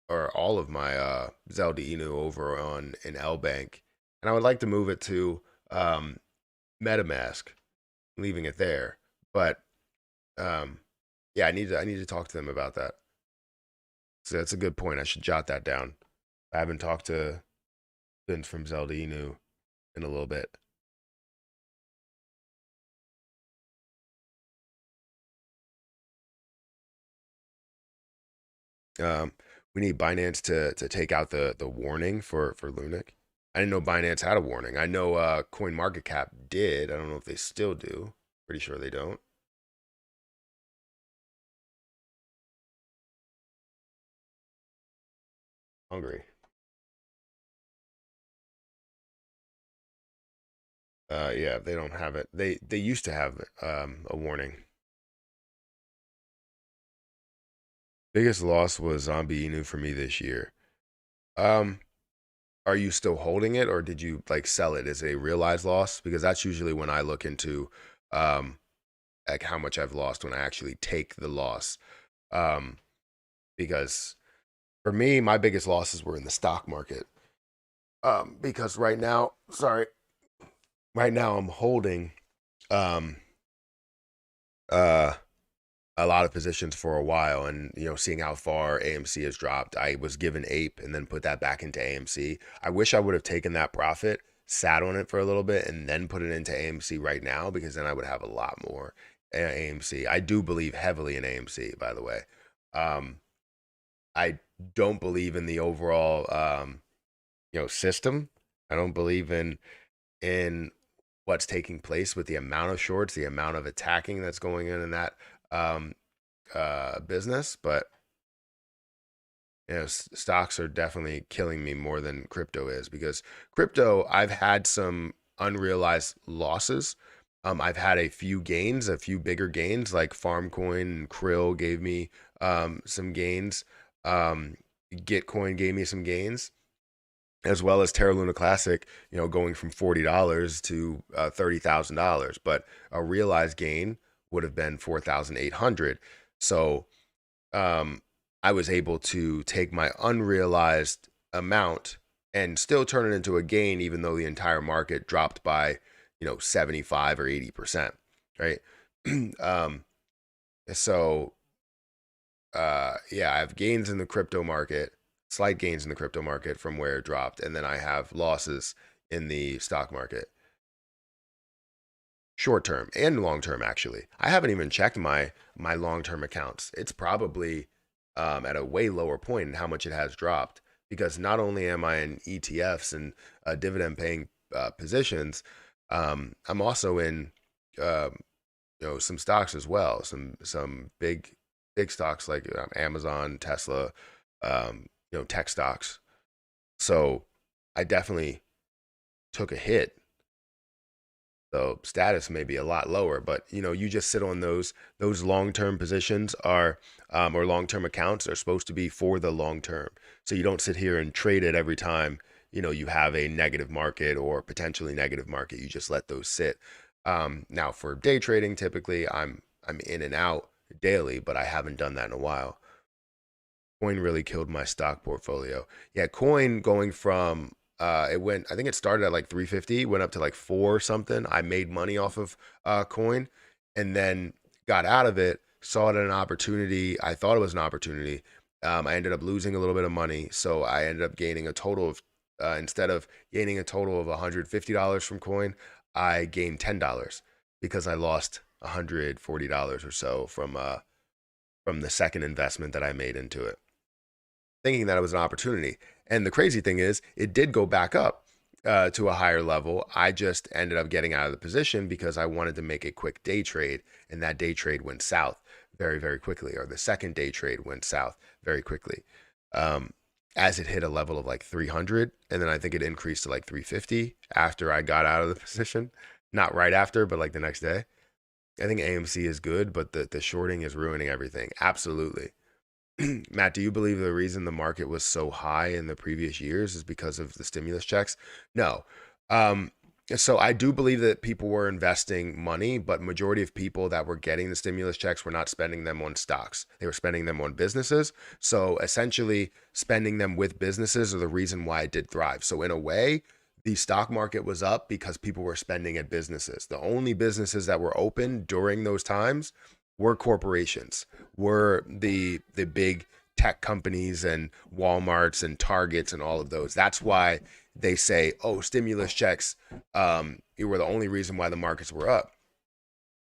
or all of my Zelda Inu over on in L Bank, and I would like to move it to um, MetaMask, leaving it there. But um, yeah, I need to talk to them about that. So that's a good point. I should jot that down. I haven't talked to Vince from Zelda Inu in a little bit. Um, we need Binance to take out the warning for Lunic. I didn't know Binance had a warning. I know CoinMarketCap did. I don't know if they still do. Pretty sure they don't. Hungry. Yeah, they don't have it. They used to have a warning. Biggest loss was Zombie Inu for me this year. Um, are you still holding it, or did you like sell it as a realized loss? Because that's usually when I look into um like how much I've lost when I actually take the loss. Um, because for me, my biggest losses were in the stock market. Because right now I'm holding um uh a lot of positions for a while, and seeing how far AMC has dropped, I was given ape and then put that back into AMC. I wish I would have taken that profit, sat on it for a little bit, and then put it into AMC right now, because then I would have a lot more AMC. I do believe heavily in AMC, by the way. um I don't believe in the overall system. I don't believe in what's taking place with the amount of shorts, the amount of attacking that's going in that um, business. But stocks are definitely killing me more than crypto is, because crypto, I've had some unrealized losses. I've had a few gains, a few bigger gains, like Farmcoin and Krill gave me some gains. Um, Gitcoin gave me some gains, as well as Terra Luna Classic, going from $40 to $30,000. But a realized gain would have been 4,800. So um, I was able to take my unrealized amount and still turn it into a gain, even though the entire market dropped by 75 or 80%. Right. um, so yeah, I have gains in the crypto market, slight gains in the crypto market from where it dropped, and then I have losses in the stock market, short term and long term. Actually, I haven't even checked my long term accounts. It's probably at a way lower point in how much it has dropped, because not only am I in ETFs and dividend paying positions, I'm also in um, some stocks as well, some big stocks like Amazon, Tesla, tech stocks. So I definitely took a hit. So status may be a lot lower, but you just sit on those long term positions are or long term accounts are supposed to be for the long term. So you don't sit here and trade it every time you have a negative market or potentially negative market. You just let those sit. Now for day trading, typically I'm in and out daily, but I haven't done that in a while. Coin really killed my stock portfolio. Yeah, coin going from it went, I think it started at like 350, went up to like 4 something. I made money off of coin, and then got out of it, saw it as an opportunity. I thought it was an opportunity. I ended up losing a little bit of money, so I ended up gaining a total of Instead of gaining a total of $150 from coin, I gained $10 because I lost $140 or so from the second investment that I made into it, thinking that it was an opportunity. And the crazy thing is, it did go back up to a higher level. I just ended up getting out of the position because I wanted to make a quick day trade, and that day trade went south very, very quickly, or the second day trade went south very quickly. Um, as it hit a level of like 300, and then I think it increased to like 350 after I got out of the position. Not right after, but like the next day. I think AMC is good, but the shorting is ruining everything. Absolutely. Matt, do you believe the reason the market was so high in the previous years is because of the stimulus checks? No. Um, so I do believe that people were investing money, but majority of people that were getting the stimulus checks were not spending them on stocks. They were spending them on businesses. So essentially, spending them with businesses are the reason why it did thrive. So in a way, the stock market was up because people were spending at businesses. The only businesses that were open during those times were corporations, were the big tech companies and Walmarts and Targets and all of those. That's why they say, oh, stimulus checks, you were the only reason why the markets were up.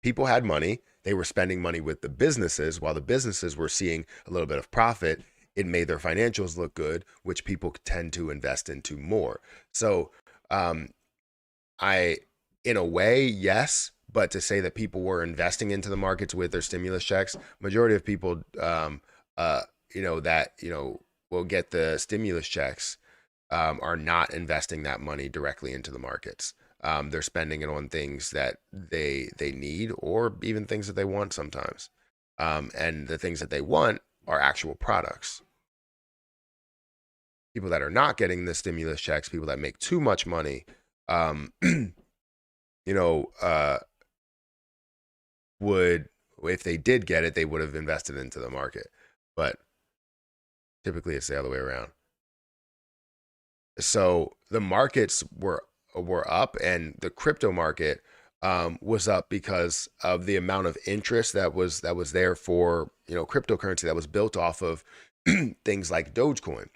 People had money. They were spending money with the businesses while the businesses were seeing a little bit of profit. It made their financials look good, which people tend to invest into more. So um, I, in a way, yes, but to say that people were investing into the markets with their stimulus checks, majority of people, uh, that will get the stimulus checks, are not investing that money directly into the markets. They're spending it on things that they need, or even things that they want sometimes. And the things that they want are actual products. People that are not getting the stimulus checks, people that make too much money, um, you know, would, if they did get it, they would have invested into the market. But typically, it's the other way around. So the markets were up, and the crypto market was up because of the amount of interest that was there for cryptocurrency that was built off of things like Dogecoin.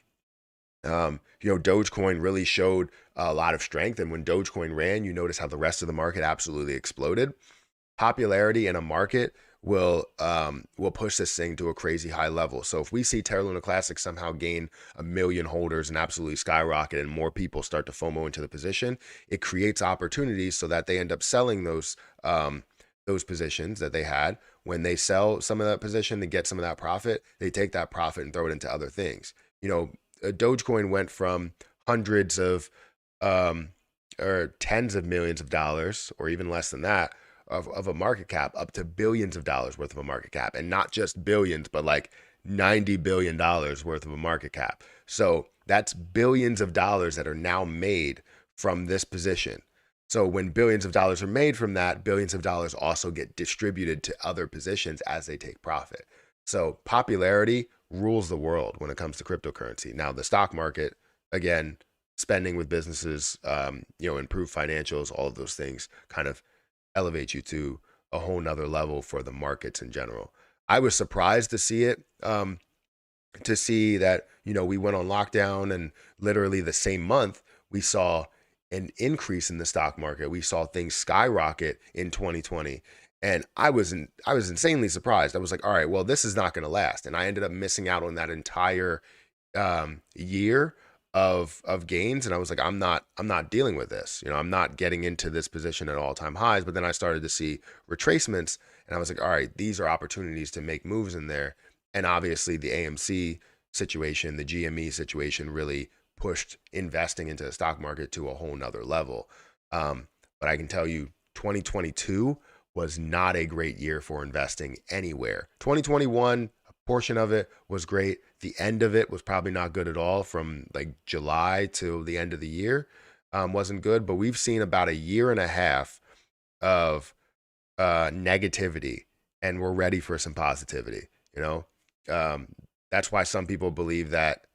Dogecoin really showed a lot of strength, and when Dogecoin ran, you notice how the rest of the market absolutely exploded. Popularity in a market will push this thing to a crazy high level. So if we see Terra Luna Classic somehow gain 1 million holders and absolutely skyrocket, and more people start to FOMO into the position, it creates opportunities so that they end up selling those positions that they had. When they sell some of that position to get some of that profit, they take that profit and throw it into other things. Dogecoin went from hundreds of um, or tens of millions of dollars, or even less than that, of a market cap, up to billions of dollars worth of a market cap, and not just billions, but like $90 billion worth of a market cap. So that's billions of dollars that are now made from this position. So when billions of dollars are made from that, billions of dollars also get distributed to other positions as they take profit. So popularity rules the world when it comes to cryptocurrency. Now, the stock market, again, spending with businesses, improve financials, all of those things kind of elevate you to a whole nother level for the markets in general. I was surprised to see it, to see that, we went on lockdown, and literally the same month we saw an increase in the stock market. We saw things skyrocket in 2020. And I was insanely surprised. I was like, all right, well, this is not going to last. And I ended up missing out on that entire year of gains, and I was like, I'm not dealing with this. I'm not getting into this position at all-time highs. But then I started to see retracements, and I was like, all right, these are opportunities to make moves in there. And obviously the AMC situation, the GME situation, really pushed investing into the stock market to a whole nother level. But I can tell you, 2022 was not a great year for investing anywhere. 2021, portion of it was great. The end of it was probably not good at all. From like July to the end of the year, wasn't good. But we've seen about a year and a half of negativity, and we're ready for some positivity. Um, that's why some people believe that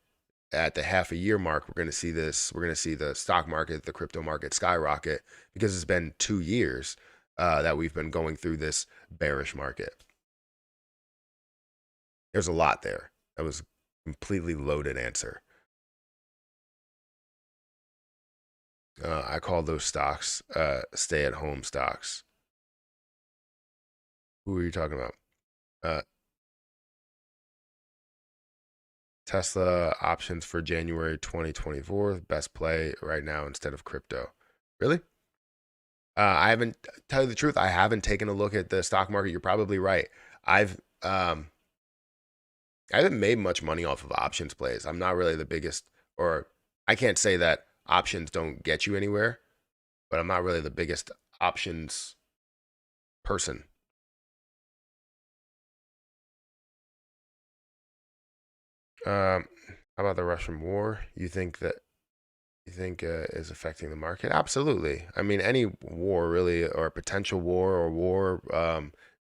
at the half a year mark, we're going to see this. We're going to see the stock market, the crypto market skyrocket, because it's been 2 years that we've been going through this bearish market. There's a lot there. That was a completely loaded answer. I call those stocks stay-at-home stocks. Who are you talking about? Uh, Tesla options for January 2024. Best play right now instead of crypto. Really? I haven't, tell you the truth, I haven't taken a look at the stock market. You're probably right. I've um, I haven't made much money off of options plays. I'm not really the biggest, or I can't say that options don't get you anywhere, but I'm not really the biggest options person. How about the Russian war? You think is affecting the market? Absolutely. I mean, any war really, or potential war, or war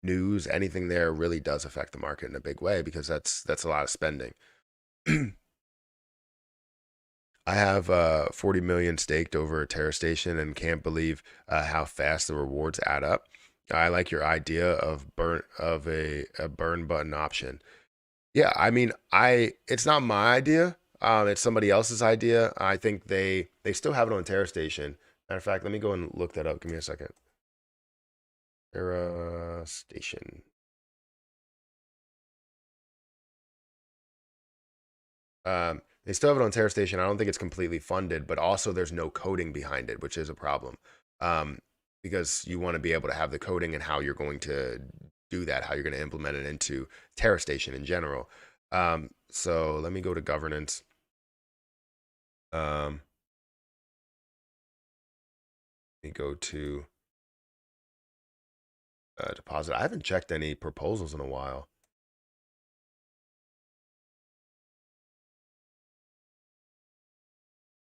news, anything there really does affect the market in a big way because that's a lot of spending. I have 40 million staked over a Terra station and can't believe how fast the rewards add up. I like your idea of a burn button option. Yeah, I mean, I it's not my idea. It's somebody else's idea. I think they still have it on Terra Station. Matter of fact, let me go and look that up. Give me a second. Terra Station. They still have it on Terra Station. I don't think it's completely funded, but also there's no coding behind it, which is a problem. Um, because you want to be able to have the coding and how you're going to do that, how you're going to implement it into Terra Station in general. So let me go to governance. Um, Let me go to deposit. I haven't checked any proposals in a while.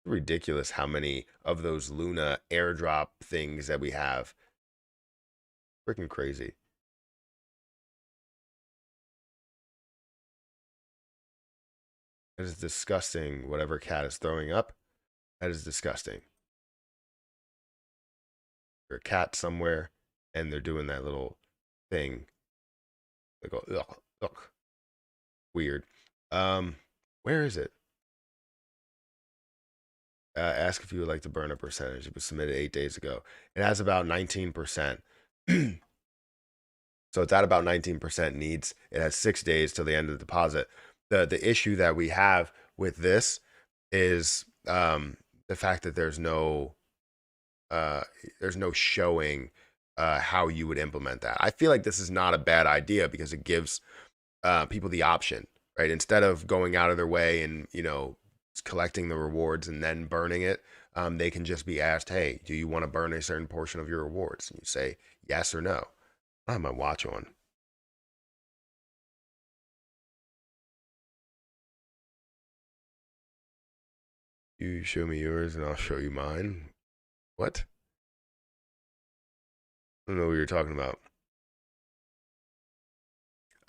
Ridiculous how many of those Luna airdrop things that we have. Freaking crazy. That is disgusting. Whatever cat is throwing up, that is disgusting. There's a cat somewhere, and they're doing that little thing. They go, ugh, ugh. Weird. Where is it? Ask if you would like to burn a percentage. It was submitted 8 days ago. It has about 19%. So it's at about 19% needs. It has 6 days till the end of the deposit. The issue that we have with this is the fact that uh, there's no showing how you would implement that. I feel like this is not a bad idea because it gives people the option, right? Instead of going out of their way and collecting the rewards and then burning it, they can just be asked, "Hey, do you want to burn a certain portion of your rewards?" And you say yes or no. I have my watch on. You show me yours and I'll show you mine. What? I don't know what you're talking about.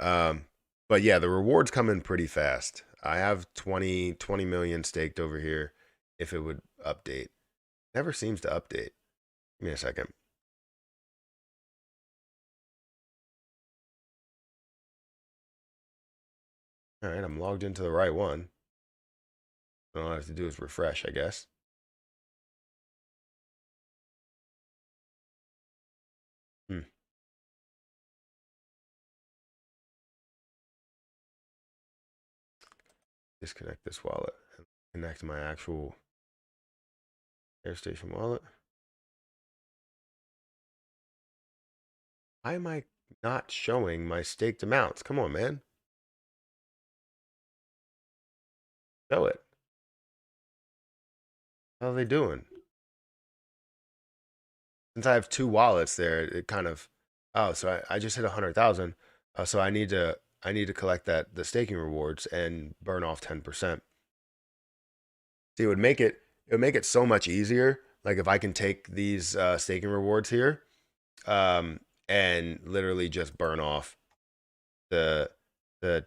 Um, but yeah, the rewards come in pretty fast. I have 20 million staked over here. If it would update, never seems to update. Give me a second. All right, I'm logged into the right one. All I have to do is refresh, I guess. Hmm. Disconnect this wallet and connect my actual AirStation wallet. Why am I not showing my staked amounts? Come on, man. Show it. How are they doing? Since I have two wallets there, it kind of so I just hit 100,000. So I need to collect the staking rewards and burn off 10%. See, it would make it so much easier. Like if I can take these staking rewards here, and literally just burn off the the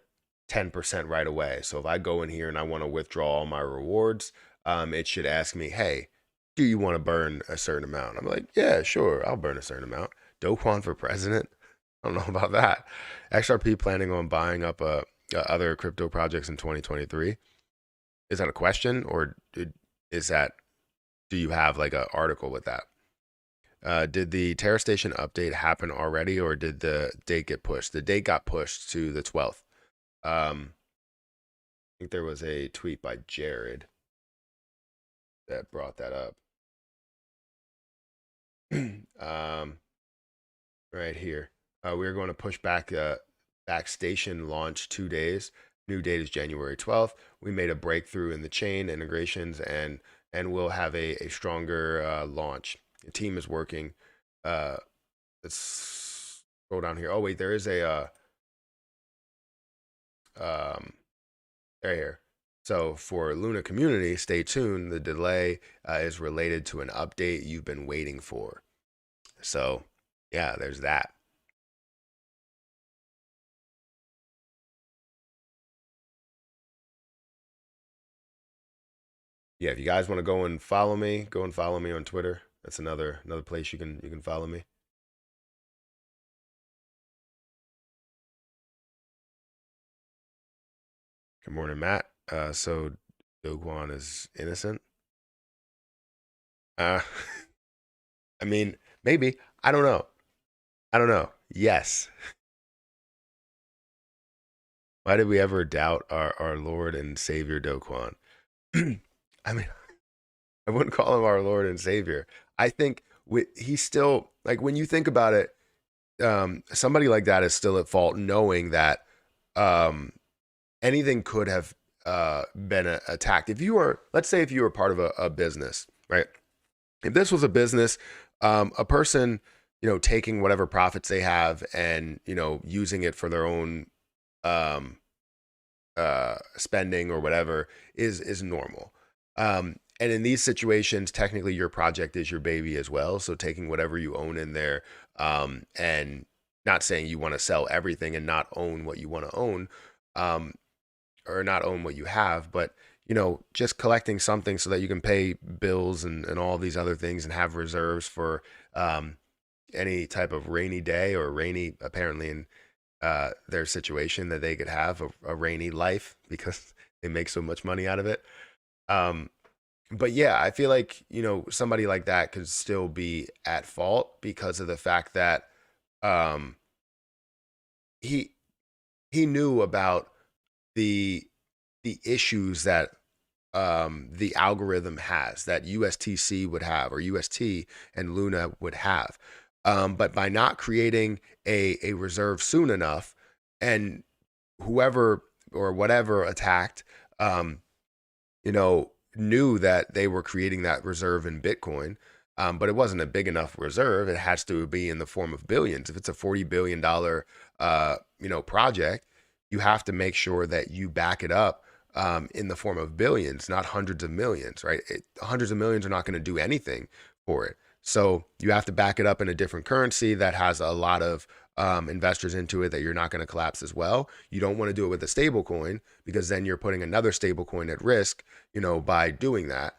10% right away. So if I go in here and I want to withdraw all my rewards, it should ask me, hey, do you want to burn a certain amount? I'm like, yeah, sure, I'll burn a certain amount. Doquan for president? I don't know about that. XRP planning on buying up other crypto projects in 2023. Is that a question or is that Do you have like an article with that? Did the Terra Station update happen already, or did the date get pushed? The date got pushed to the 12th. I think there was a tweet by Jared that brought that up. um, right here. We are going to push back station launch 2 days. New date is January 12th. We made a breakthrough in the chain integrations, and we'll have a stronger launch. The team is working. Uh, let's scroll down here. Oh wait, there is a um, right here. So for Luna community, stay tuned. The delay is related to an update you've been waiting for. So yeah, there's that. Yeah, if you guys want to go and follow me on Twitter. That's another place you can follow me. Good morning, Matt. So Doguan is innocent. Uh, I mean, maybe. I don't know. I don't know. Yes. Why did we ever doubt our Lord and Savior Doquan? I mean, I wouldn't call him our Lord and Savior. I think he's still like when you think about it, somebody like that is still at fault, knowing that um, anything could have been attacked. If you were, let's say, if you were part of a business, right? If this was a business, a person, taking whatever profits they have and using it for their own um, spending or whatever is normal. And in these situations, technically your project is your baby as well. So taking whatever you own in there, and not saying you want to sell everything and not own what you want to own, um, or not own what you have, but just collecting something so that you can pay bills and all these other things and have reserves for um, any type of rainy day or rainy, apparently in their situation, that they could have a rainy life because they make so much money out of it. Um, but yeah, I feel like, somebody like that could still be at fault because of the fact that um, he he knew about the the issues that the algorithm has, that USTC would have, or UST and Luna would have. But by not creating a reserve soon enough, and whoever or whatever attacked, um, knew that they were creating that reserve in Bitcoin, but it wasn't a big enough reserve. It has to be in the form of billions. If it's a $40 billion, project, you have to make sure that you back it up in the form of billions, not hundreds of millions, right? Hundreds of millions are not going to do anything for it. So you have to back it up in a different currency that has a lot of investors into it that you're not going to collapse as well. You don't want to do it with a stable coin because then you're putting another stable coin at risk, by doing that.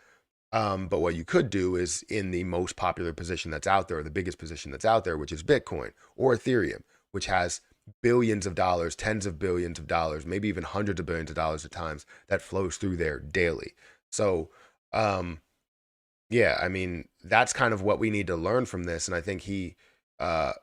But what you could do is in the most popular position that's out there, or the biggest position that's out there, which is Bitcoin or Ethereum, which has billions of dollars, tens of billions of dollars, maybe even hundreds of billions of dollars at times that flows through there daily. So, yeah, I mean, that's kind of what we need to learn from this. And I think uh,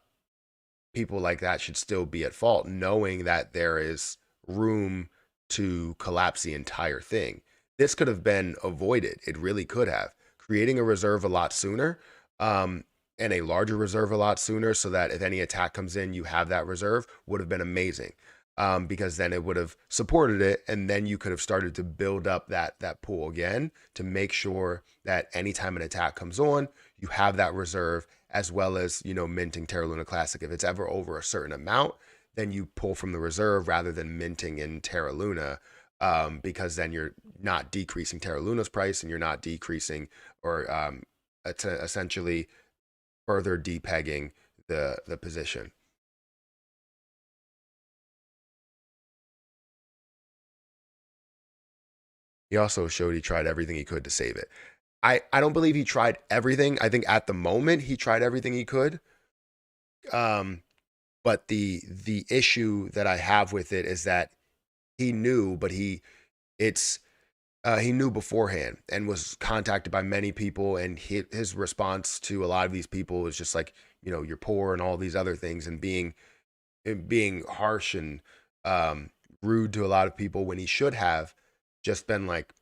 people like that should still be at fault, knowing that there is room to collapse the entire thing. This could have been avoided. It really could have. Creating a reserve a lot sooner, and a larger reserve a lot sooner, so that if any attack comes in, you have that reserve, would have been amazing. Because then it would have supported it, and then you could have started to build up that pool again to make sure that anytime an attack comes on, you have that reserve, as well as minting Terra Luna Classic. If it's ever over a certain amount, then you pull from the reserve rather than minting in Terra Luna, because then you're not decreasing Terra Luna's price, and you're not decreasing or essentially further depegging the position. He also showed he tried everything he could to save it. I don't believe he tried everything. I think at the moment he tried everything he could. Um, but the issue that I have with it is that he knew, but it's he knew beforehand and was contacted by many people, and his response to a lot of these people was just like, you're poor and all these other things, and being harsh and um, rude to a lot of people when he should have just been like,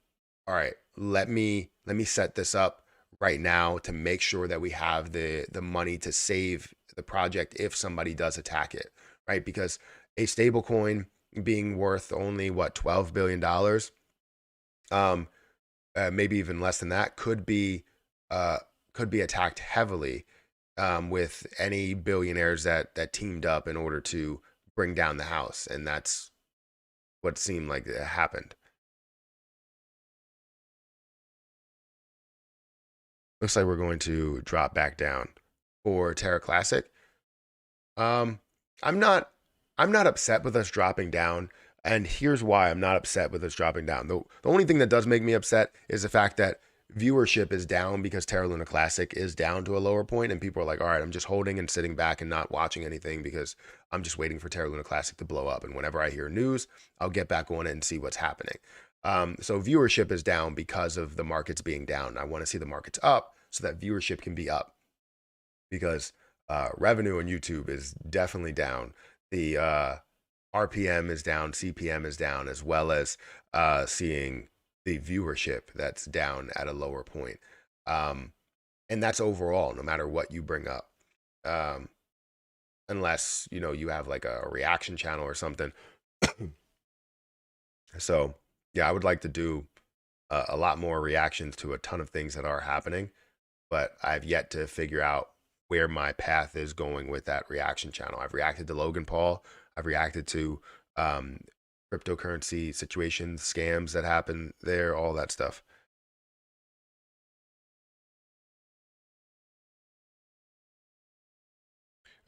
all right, let me set this up right now to make sure that we have the money to save the project if somebody does attack it, right? Because a stable coin being worth only what, $12 billion, um, maybe even less than that, uh, could be attacked heavily, with any billionaires that teamed up in order to bring down the house, and that's what seemed like it happened. Looks like we're going to drop back down for Terra Classic. Um, I'm not I'm not upset with us dropping down, and here's why I'm not upset with us dropping down. The only thing that does make me upset is the fact that viewership is down because Terra Luna Classic is down to a lower point, and people are like, all right, I'm just holding and sitting back and not watching anything because I'm just waiting for Terra Luna Classic to blow up. And whenever I hear news, I'll get back on it and see what's happening. So viewership is down because of the markets being down. I want to see the markets up so that viewership can be up, because revenue on YouTube is definitely down. The RPM is down, CPM is down, as well as seeing the viewership that's down at a lower point. Um, and that's overall, no matter what you bring up. Um, Unless, you have like a reaction channel or something. So, yeah, I would like to do a lot more reactions to a ton of things that are happening, but I've yet to figure out where my path is going with that reaction channel. I've reacted to Logan Paul. I've reacted to um, cryptocurrency situations, scams that happen there, all that stuff.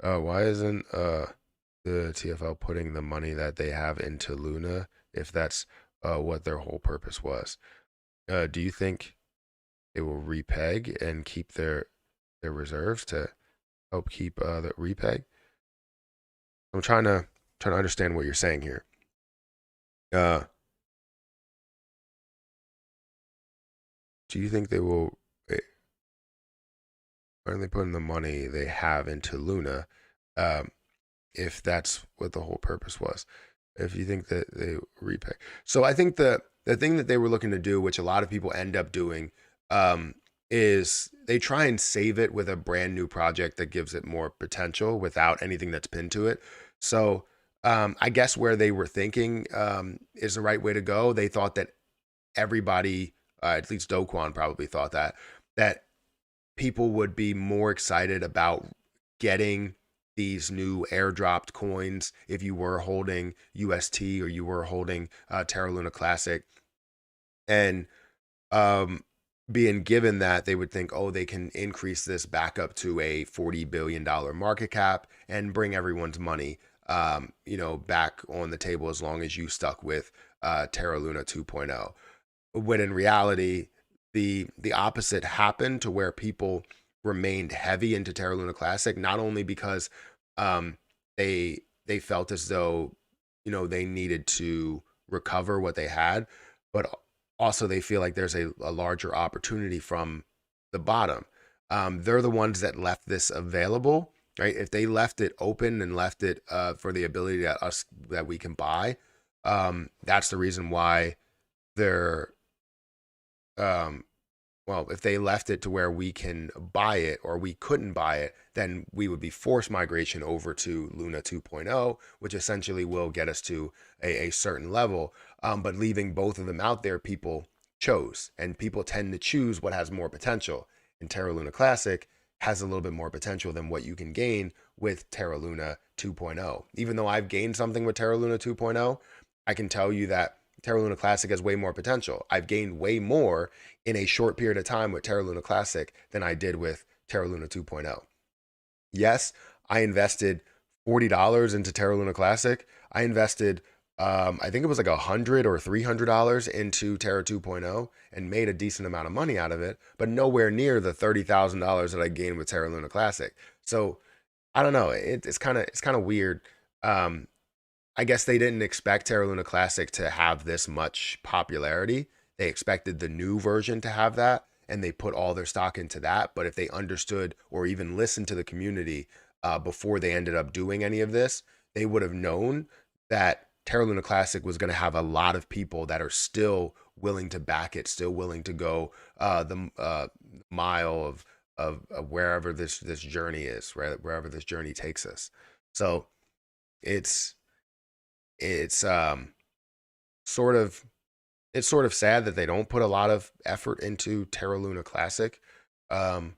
Why isn't the TFL putting the money that they have into Luna if that's what their whole purpose was? Do you think they will repeg and keep their reserves to help keep the repeg? I'm trying to understand what you're saying here. Uh, do you think they will? Why are they putting the money they have into Luna, um, if that's what the whole purpose was? If you think that they repay, so I think the thing that they were looking to do, which a lot of people end up doing, um, is they try and save it with a brand new project that gives it more potential without anything that's pinned to it. So I guess where they were thinking is the right way to go. They thought that everybody, at least Do Kwon probably thought that people would be more excited about getting these new airdropped coins if you were holding UST or you were holding Terra Luna Classic, and um, being given that, they would think, oh, they can increase this back up to a $40 billion market cap and bring everyone's money, back on the table as long as you stuck with Terra Luna 2.0. When in reality, the opposite happened, to where people remained heavy into Terra Luna Classic, not only because um, they felt as though they needed to recover what they had, but also they feel like there's a larger opportunity from the bottom. They're the ones that left this available, right? If they left it open and left it for the ability that we can buy, that's the reason why they're um, well, if they left it to where we can buy it or we couldn't buy it, then we would be forced migration over to Luna 2.0, which essentially will get us to a certain level. But leaving both of them out there, people chose, and people tend to choose what has more potential. And Terra Luna Classic has a little bit more potential than what you can gain with Terra Luna 2.0. Even though I've gained something with Terra Luna 2.0, I can tell you that Terra Luna Classic has way more potential. I've gained way more in a short period of time with Terra Luna Classic than I did with Terra Luna 2.0. Yes, I invested $40 into Terra Luna Classic. I invested, I think it was like $100 or $300 into Terra 2.0 and made a decent amount of money out of it, but nowhere near the $30,000 that I gained with Terra Luna Classic. So I don't know. It's kind of weird. I guess they didn't expect Terra Luna Classic to have this much popularity. they expected the new version to have that, and they put all their stock into that. But if they understood or even listened to the community before they ended up doing any of this, they would have known that Terra Luna Classic was going to have a lot of people that are still willing to back it, still willing to go the mile of wherever this journey is, right? Wherever this journey takes us. So it's it's sort of it's sort of sad that they don't put a lot of effort into Terra Luna Classic. Um,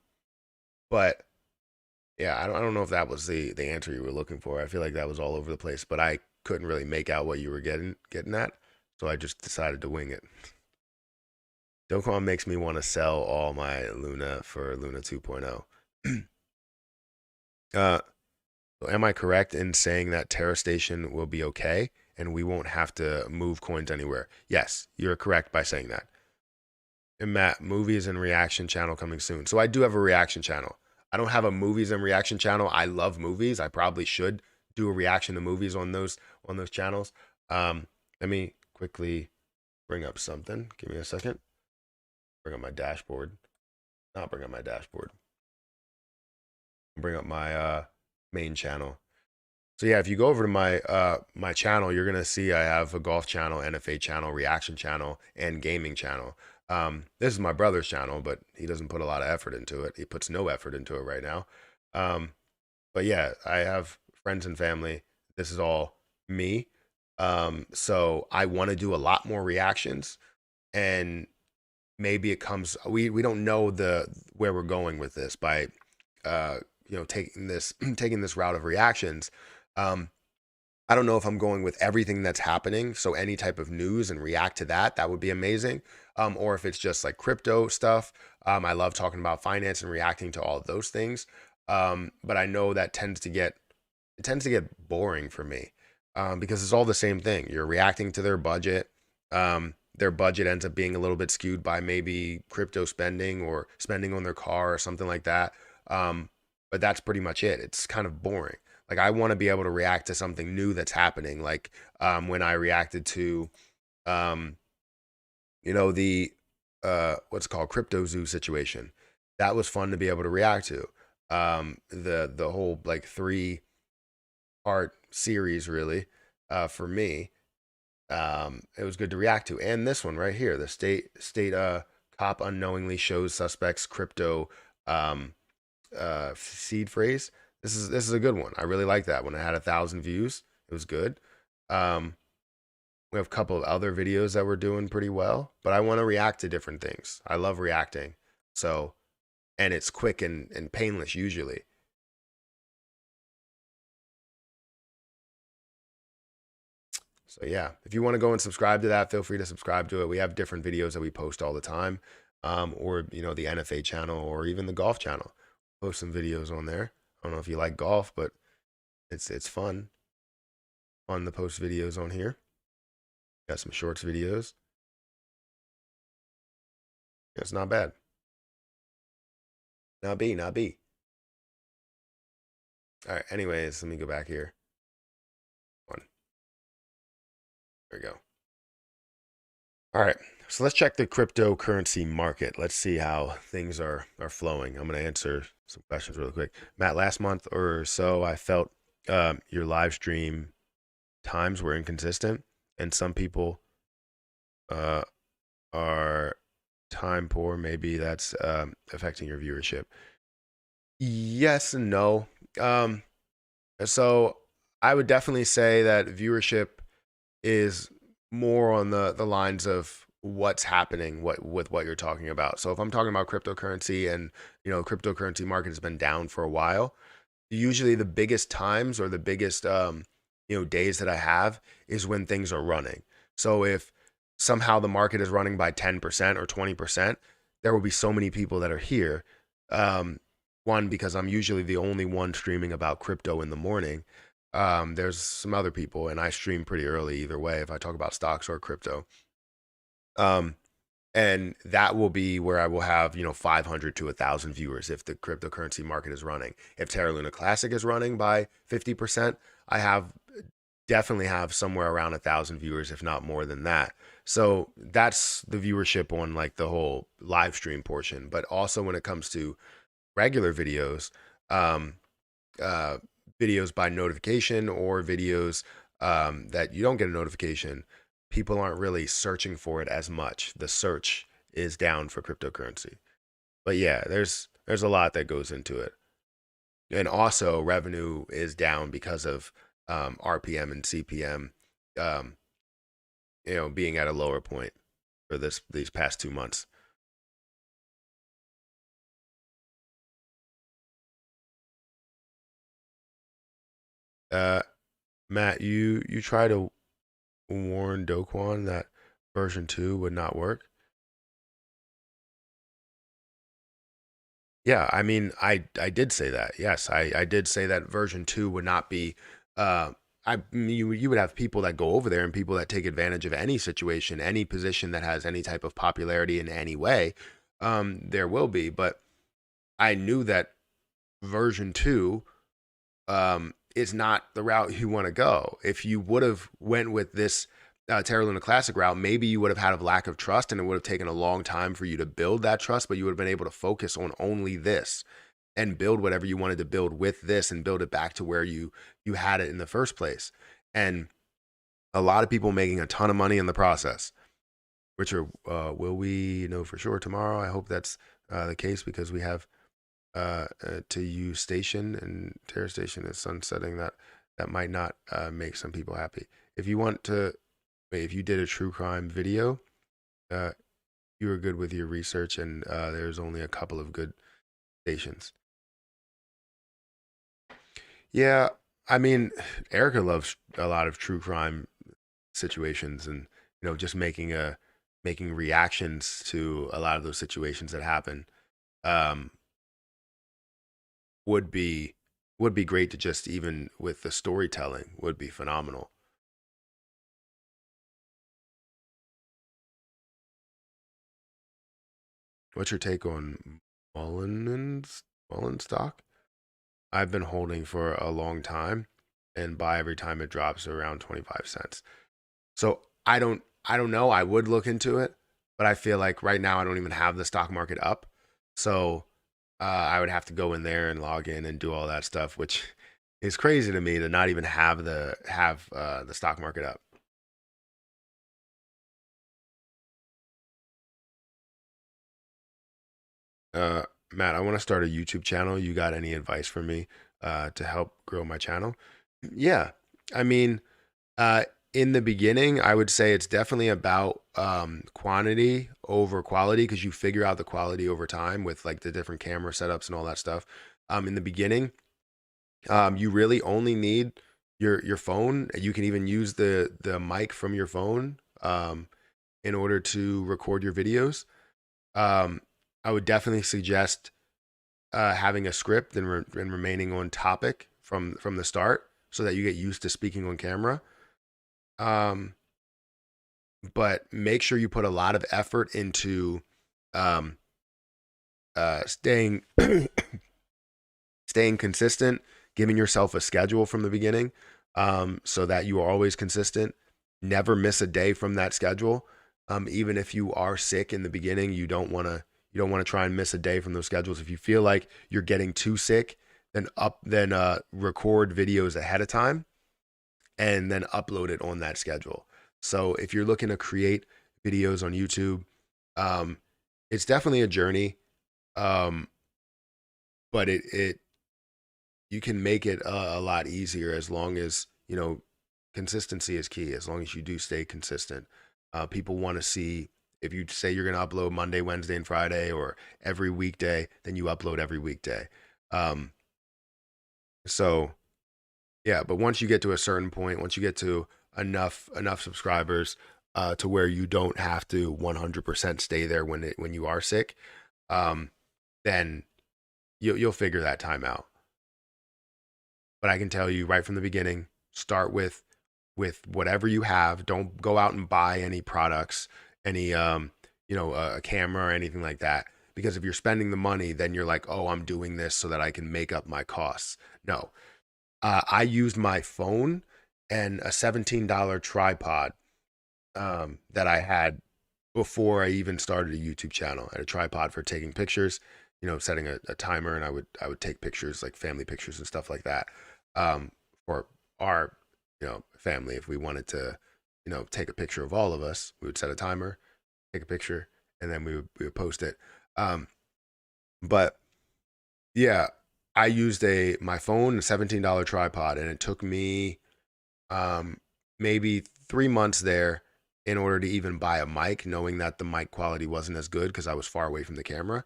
but yeah, I don't know if that was the answer you were looking for. I feel like that was all over the place, but I couldn't really make out what you were getting at, so I just decided to wing it. Dokkan makes me want to sell all my Luna for Luna 2.0. uh, so am I correct in saying that Terra Station will be okay and we won't have to move coins anywhere? Yes, you're correct by saying that. And Matt, movies and reaction channel coming soon. So I do have a reaction channel. I don't have a movies and reaction channel. I love movies. I probably should do a reaction to movies on those channels. Let me quickly bring up something. Give me a second. Bring up my dashboard. Not bring up my dashboard. Bring up my main channel. So yeah, if you go over to my my channel, you're gonna see I have a golf channel, NFA channel, reaction channel, and gaming channel. This is my brother's channel, but he doesn't put a lot of effort into it. He puts no effort into it right now. But yeah, I have friends and family. This is all me. So I want to do a lot more reactions, and maybe it comes. We don't know where we're going with this by taking this route of reactions. I don't know if I'm going with everything that's happening. So any type of news and react to that would be amazing. Or if it's just like crypto stuff. I love talking about finance and reacting to all of those things. But I know that tends to get boring for me because it's all the same thing. You're reacting to their budget. Their budget ends up being a little bit skewed by maybe crypto spending or spending on their car or something like that. But that's pretty much it. It's kind of boring. Like I want to be able to react to something new that's happening. Like when I reacted to, the what's it called, Crypto Zoo situation. That was fun to be able to react to. The whole like 3-part series really for me. It was good to react to. And this one right here, the state cop unknowingly shows suspects crypto seed phrase. This is a good one. I really like that one. It had 1,000 views. It was good. We have a couple of other videos that we're doing pretty well, but I want to react to different things. I love reacting. So, and it's quick and painless usually. So yeah, if you want to go and subscribe to that, feel free to subscribe to it. We have different videos that we post all the time, or the NFA channel or even the golf channel. Post some videos on there. I don't know if you like golf, but it's fun to post videos on here. Got some shorts videos. It's not bad. Not B. All right. Anyways, let me go back here. There we go. All right. So let's check the cryptocurrency market. Let's see how things are flowing. I'm going to answer some questions really quick. Matt, last month or so, I felt your live stream times were inconsistent, and some people are time poor. Maybe that's affecting your viewership. Yes and no. So I would definitely say that viewership is more on the lines of what's happening with what you're talking about. So if I'm talking about cryptocurrency and cryptocurrency market has been down for a while, usually the biggest times or the biggest days that I have is when things are running. So if somehow the market is running by 10% or 20%, there will be so many people that are here. One, because I'm usually the only one streaming about crypto in the morning. There's some other people, and I stream pretty early either way if I talk about stocks or crypto. And that will be where I will have 500 to 1,000 viewers if the cryptocurrency market is running. If Terra Luna Classic is running by 50%, I have definitely have somewhere around 1,000 viewers, if not more than that. So that's the viewership on like the whole live stream portion. But also when it comes to regular videos, um, uh, videos by notification or videos that you don't get a notification, people aren't really searching for it as much. The search is down for cryptocurrency. But yeah, there's a lot that goes into it. And also revenue is down because of RPM and CPM, um, being at a lower point for these past 2 months. Uh, Matt, you try to warn Doquan that version 2 would not work. Yeah, I mean, I did say that. Yes, I did say that version 2 would not be. Uh, you would have people that go over there and people that take advantage of any situation, any position that has any type of popularity in any way. There will be, but I knew that version 2 is not the route you want to go. If you would have went with this Terra Luna Classic route, maybe you would have had a lack of trust and it would have taken a long time for you to build that trust, but you would have been able to focus on only this and build whatever you wanted to build with this and build it back to where you had it in the first place. And a lot of people making a ton of money in the process, which are will we know for sure tomorrow? I hope that's the case because we have to use station and Terra Station is sunsetting. That might not make some people happy. If you want to, if you did a true crime video, uh, you were good with your research, and there's only a couple of good stations. Yeah, I mean, Erica loves a lot of true crime situations, and just making reactions to a lot of those situations that happen. Um, would be would be great to just even with the storytelling would be phenomenal. What's your take on Mullen stock? I've been holding for a long time and buy every time it drops around 25 cents. So I don't know. I would look into it, but I feel like right now I don't even have the stock market up. So I would have to go in there and log in and do all that stuff, which is crazy to me to not even have the stock market up. Uh, Matt, I want to start a YouTube channel. You got any advice for me to help grow my channel? Yeah, I mean, uh, in the beginning, I would say it's definitely about quantity over quality because you figure out the quality over time with like the different camera setups and all that stuff. In the beginning, you really only need your phone. You can even use the mic from your phone in order to record your videos. Um, I would definitely suggest having a script and remaining on topic from the start so that you get used to speaking on camera. Um, but make sure you put a lot of effort into um, staying staying consistent, giving yourself a schedule from the beginning, so that you are always consistent. Never miss a day from that schedule. Even if you are sick in the beginning, you don't want to try and miss a day from those schedules. If you feel like you're getting too sick, then record videos ahead of time and then upload it on that schedule. So if you're looking to create videos on YouTube, um, it's definitely a journey, um, but it you can make it a lot easier as long as consistency is key. As long as you do stay consistent, people want to see if you say you're going to upload Monday, Wednesday, and Friday, or every weekday, then you upload every weekday. Um, so yeah, but once you get to a certain point, once you get to enough subscribers to where you don't have to 100% stay there when you are sick, um, then you'll figure that time out. But I can tell you right from the beginning, start with whatever you have. Don't go out and buy any products, any a camera or anything like that. Because if you're spending the money, then you're like, oh, I'm doing this so that I can make up my costs. No, I used my phone and a $17 tripod that I had before I even started a YouTube channel. I had a tripod for taking pictures, setting a timer, and I would take pictures, like family pictures and stuff like that, for our family. If we wanted to, take a picture of all of us, we would set a timer, take a picture, and then we would post it. Um, but yeah, I used my phone, a $17 tripod, and it took me um, maybe 3 months there in order to even buy a mic, knowing that the mic quality wasn't as good because I was far away from the camera.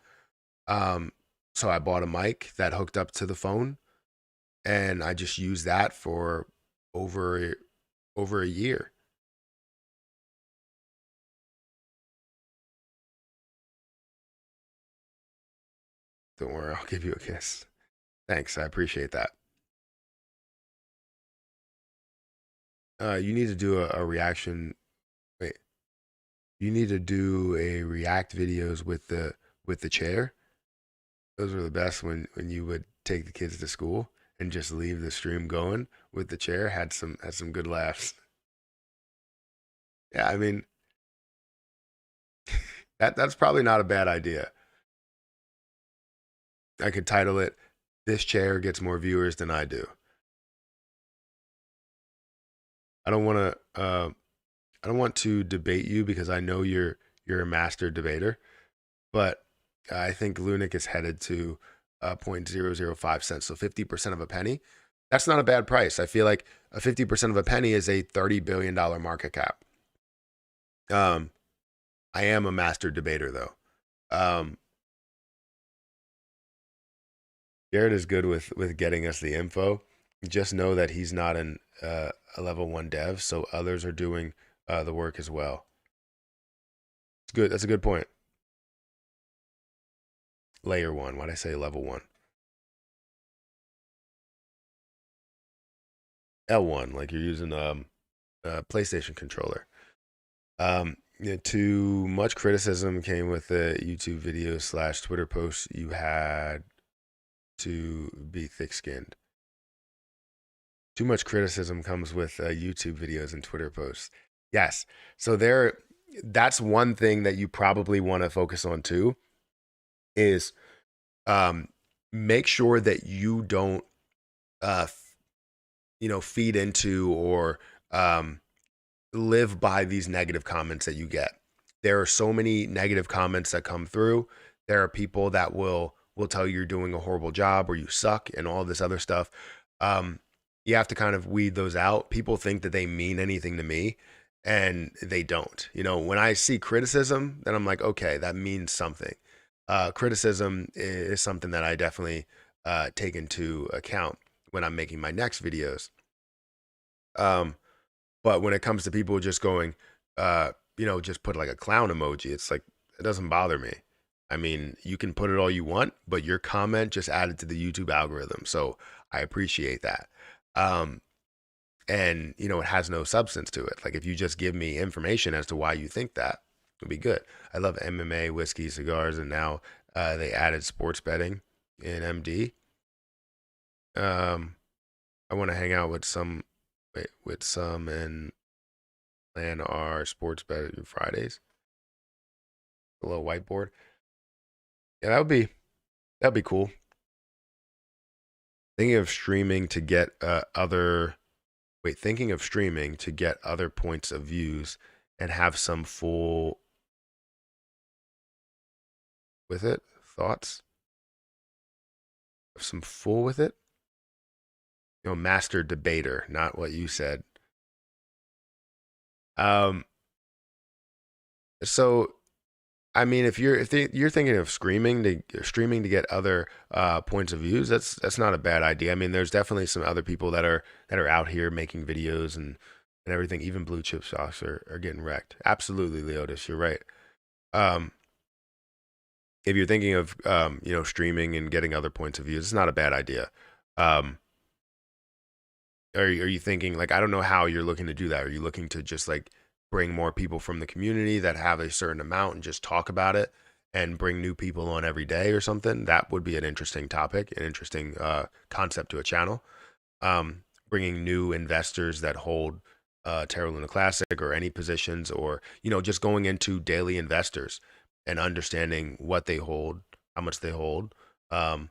Um, so I bought a mic that hooked up to the phone, and I just used that for over over a year. Don't worry, I'll give you a kiss. Thanks, I appreciate that. You need to do a reaction. Wait, you need to do a react videos with the chair. Those were the best when you would take the kids to school and just leave the stream going with the chair. Had some good laughs. Yeah, I mean that's probably not a bad idea. I could title it "This Chair Gets More Viewers Than I Do." I don't want to I don't want to debate you because I know you're a master debater, but I think Lunic is headed to 0.005 cents, so 50% of a penny. That's not a bad price. I feel like a 50% of a penny is a $30 billion market cap. Um, I am a master debater though. Um, Jared is good with getting us the info. Just know that he's not a level one dev, so others are doing the work as well. It's good. That's a good point. Layer one. Why'd I say level one? L1, like you're using a PlayStation controller. Too much criticism came with the YouTube video slash Twitter posts. You had to be thick skinned. Too much criticism comes with YouTube videos and Twitter posts. Yes. So that's one thing that you probably want to focus on too, is um, make sure that you don't, uh, feed into or um, live by these negative comments that you get. There are so many negative comments that come through. There are people that will tell you you're doing a horrible job or you suck and all this other stuff. Um, you have to kind of weed those out. People think that they mean anything to me and they don't. When I see criticism, then I'm like, okay, that means something. Criticism is something that I definitely take into account when I'm making my next videos. Um, but when it comes to people just going, just put like a clown emoji, it's like, it doesn't bother me. I mean, you can put it all you want, but your comment just added to the YouTube algorithm. So I appreciate that. Um, and, it has no substance to it. Like if you just give me information as to why you think that, it'll be good. I love MMA, whiskey, cigars, and now they added sports betting in MD. Um, I want to hang out with some and plan our sports betting Fridays. A little whiteboard. Yeah, that'd be cool. Thinking of streaming to get thinking of streaming to get other points of views and have some full with it thoughts. Some full with it. Master debater, not what you said. Um, so I mean, if you're thinking of streaming to get other points of views, that's not a bad idea. I mean, there's definitely some other people that are out here making videos and everything. Even blue chip stocks are getting wrecked. Absolutely, Leotis, you're right. Um, if you're thinking of streaming and getting other points of views, it's not a bad idea. Um, are you thinking, like, I don't know how you're looking to do that? Are you looking to just like bring more people from the community that have a certain amount and just talk about it and bring new people on every day or something? That would be an interesting topic, an interesting concept to a channel. Um, bringing new investors that hold Terra Luna Classic or any positions, or just going into daily investors and understanding what they hold, how much they hold, um,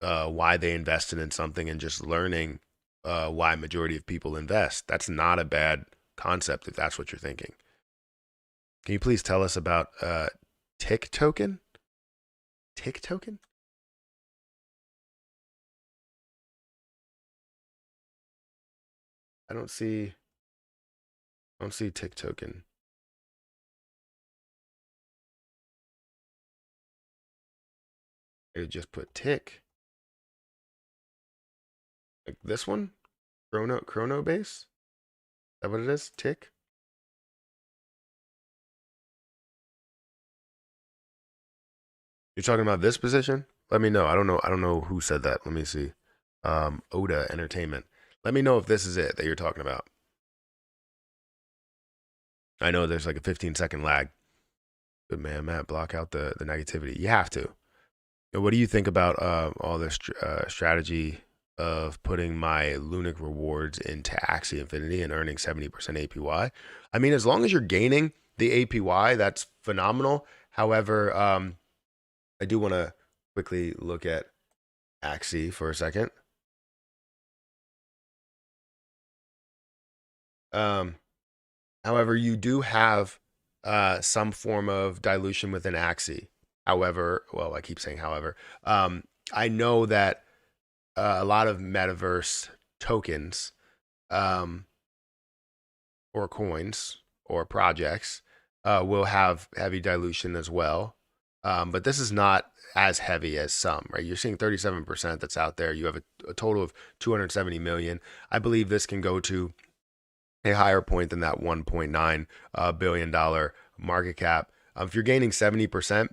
why they invested in something, and just learning why majority of people invest. That's not a bad concept if that's what you're thinking. Can you please tell us about Tick Token? Tick Token? I don't see Tick Token. It just put Tick. Like this one? Chrono base? Is that what it is? Tick? You're talking about this position? Let me know. I don't know who said that. Let me see. Oda Entertainment. Let me know if this is it that you're talking about. I know there's like a 15-second lag. Good man, Matt. Block out the negativity. You have to. What do you think about all this strategy of putting my Lunic rewards into Axie Infinity and earning 70% APY? I mean, as long as you're gaining the APY, that's phenomenal. However, I do want to quickly look at Axie for a second. However, you do have some form of dilution within Axie. However, well, I keep saying however. I know that a lot of metaverse tokens or coins or projects will have heavy dilution as well. But this is not as heavy as some, right? You're seeing 37% that's out there. You have a total of 270 million. I believe this can go to a higher point than that $1.9 billion market cap. If you're gaining 70%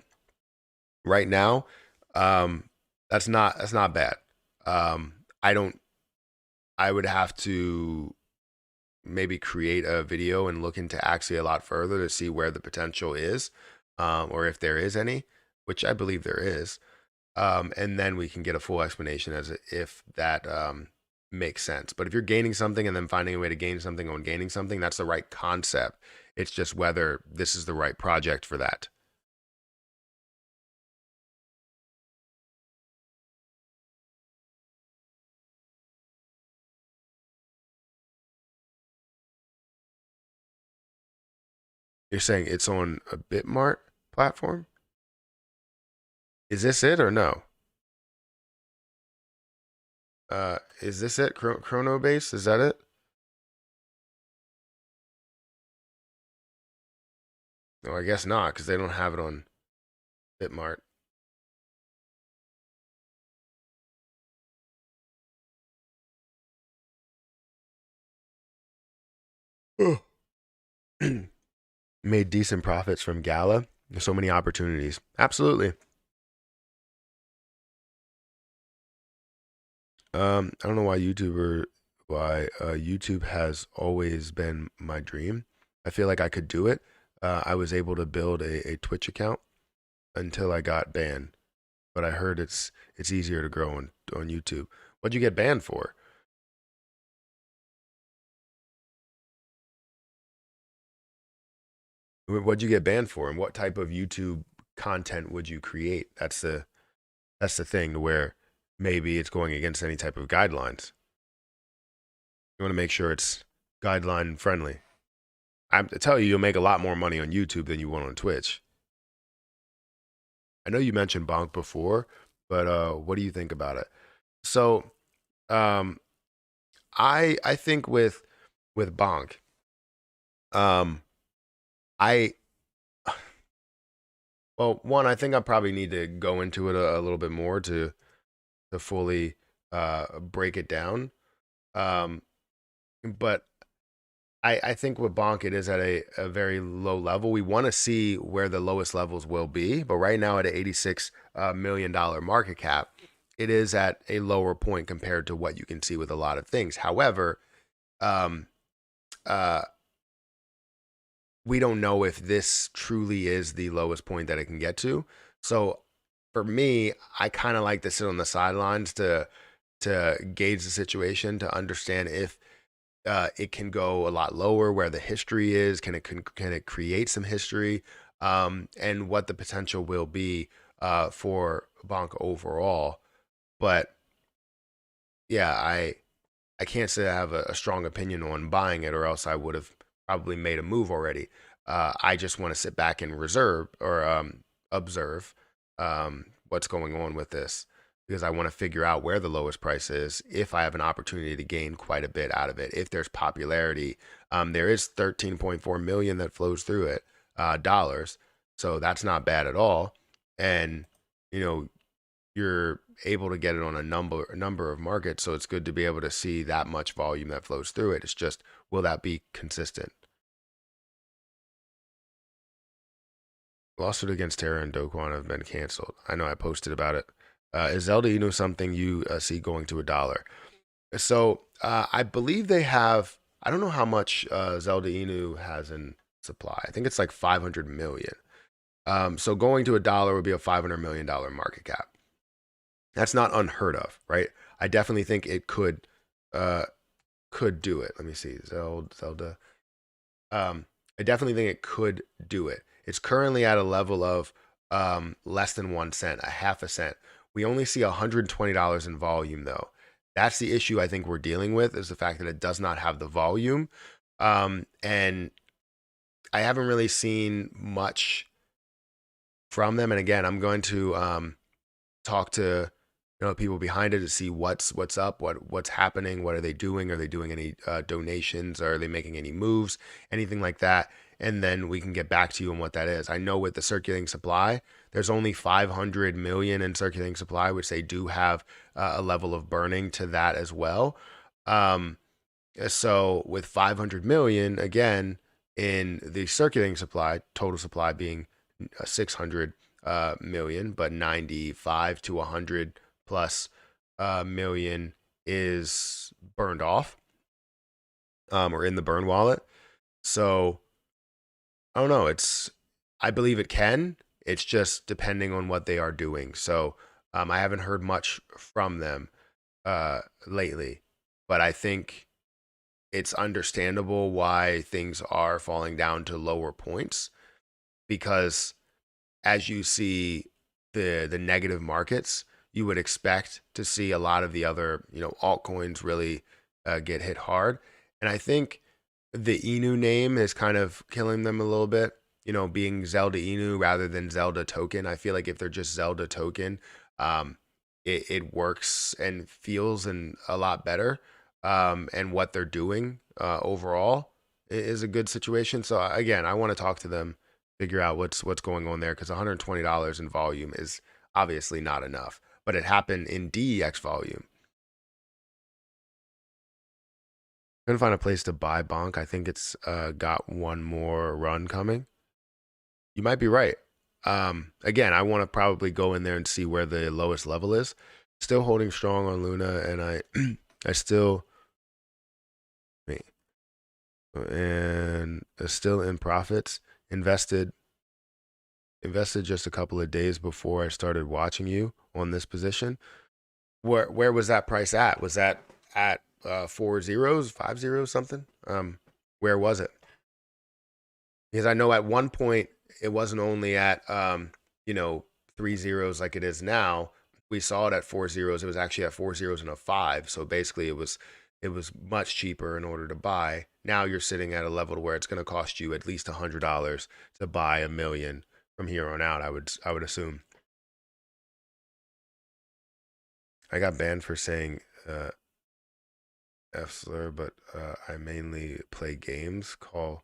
right now, that's not bad. I would have to maybe create a video and look into Axie a lot further to see where the potential is, or if there is any, which I believe there is. And then we can get a full explanation as if that makes sense. But if you're gaining something and then finding a way to gain something on gaining something, that's the right concept. It's just whether this is the right project for that. You're saying it's on a Bitmart platform? Is this it or no? Is this it? Chronobase? Is that it? No, I guess not, because they don't have it on Bitmart. Made decent profits from Gala. There's so many opportunities. Absolutely. I don't know why YouTube has always been my dream. I feel like I could do it. I was able to build a Twitch account until I got banned, but I heard it's easier to grow on YouTube. What'd you get banned for? What'd you get banned for, and what type of YouTube content would you create? That's the thing, to where maybe it's going against any type of guidelines. You want to make sure it's guideline friendly. I tell you, you'll make a lot more money on YouTube than you will on Twitch. I know you mentioned Bonk before, but what do you think about it? So, um, I think with Bonk, um, I well, one, I think I probably need to go into it a little bit more to fully break it down. Um, but I think with Bonk, it is at a very low level. We want to see where the lowest levels will be, but right now at an $86 million market cap, it is at a lower point compared to what you can see with a lot of things. However, um, uh, we don't know if this truly is the lowest point that it can get to. So for me, I kind of like to sit on the sidelines to to gauge the situation, to understand if it can go a lot lower, where the history is, can it create some history, and what the potential will be for Bonk overall. But yeah, I can't say I have a strong opinion on buying it, or else I would have probably made a move already. I just want to sit back and reserve or observe what's going on with this, because I want to figure out where the lowest price is, if I have an opportunity to gain quite a bit out of it, if there's popularity. There is 13.4 million that flows through it, dollars. So that's not bad at all. And, you know, you're able to get it on a number of markets, so it's good to be able to see that much volume that flows through it. It's just, will that be consistent? Lawsuit against Terra and Doquan have been canceled. I know I posted about it. Is Zelda Inu something you see going to $1? So I believe they have. I don't know how much Zelda Inu has in supply. I think it's like 500 million. So going to $1 would be a $500 million market cap. That's not unheard of, right? I definitely think it could do it. Let me see, Zelda. I definitely think it could do it. It's currently at a level of less than 1 cent, a half a cent. We only see $120 in volume though. That's the issue I think we're dealing with, is the fact that it does not have the volume. And I haven't really seen much from them. And again, I'm going to talk to people behind it to see what's up, what's happening, what are they doing? Are they doing any donations? Are they making any moves? Anything like that? And then we can get back to you on what that is. I know with the circulating supply, there's only 500 million in circulating supply, which they do have a level of burning to that as well. So with 500 million, again, in the circulating supply, total supply being 600 million, but 95 to 100 plus million is burned off, or in the burn wallet. So I don't know. I believe it can. It's just depending on what they are doing. So I haven't heard much from them lately, but I think it's understandable why things are falling down to lower points, because as you see the negative markets, you would expect to see a lot of the other altcoins really get hit hard. And I think the Inu name is kind of killing them a little bit. Being Zelda Inu rather than Zelda Token. I feel like if they're just Zelda Token, it works and feels a lot better. And what they're doing overall is a good situation. So again, I want to talk to them, figure out what's going on there, because $120 in volume is obviously not enough. But it happened in DEX volume. Couldn't find a place to buy Bonk. I think it's got one more run coming. You might be right. Again, I want to probably go in there and see where the lowest level is. Still holding strong on Luna, and I still, and still in profits. Invested just a couple of days before I started watching you on this position. Where was that price at? Was that at 4 zeros, 5 zeros, something? Where was it? Because I know at one point it wasn't only at 3 zeros like it is now. We saw it at 4 zeros. It was actually at 4 zeros and a 5. So basically it was much cheaper in order to buy. Now you're sitting at a level to where it's going to cost you at least $100 to buy a million from here on out. I would assume. I got banned for saying F slur, but I mainly play games called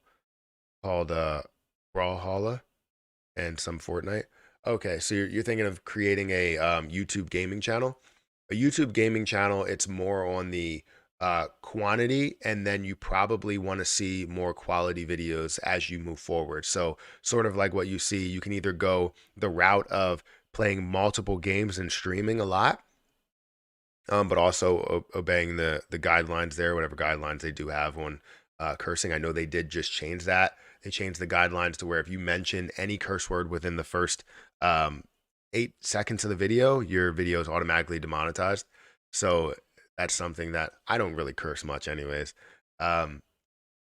Brawlhalla and some Fortnite. Okay, so you're thinking of creating a YouTube gaming channel. A YouTube gaming channel, it's more on the quantity, and then you probably want to see more quality videos as you move forward. So sort of like what you see, you can either go the route of playing multiple games and streaming a lot, but also obeying the guidelines there, whatever guidelines they do have on cursing. I know they did just change that. They changed the guidelines to where if you mention any curse word within the first 8 seconds of the video, your video is automatically demonetized. So that's something that I don't really curse much, anyways. Um,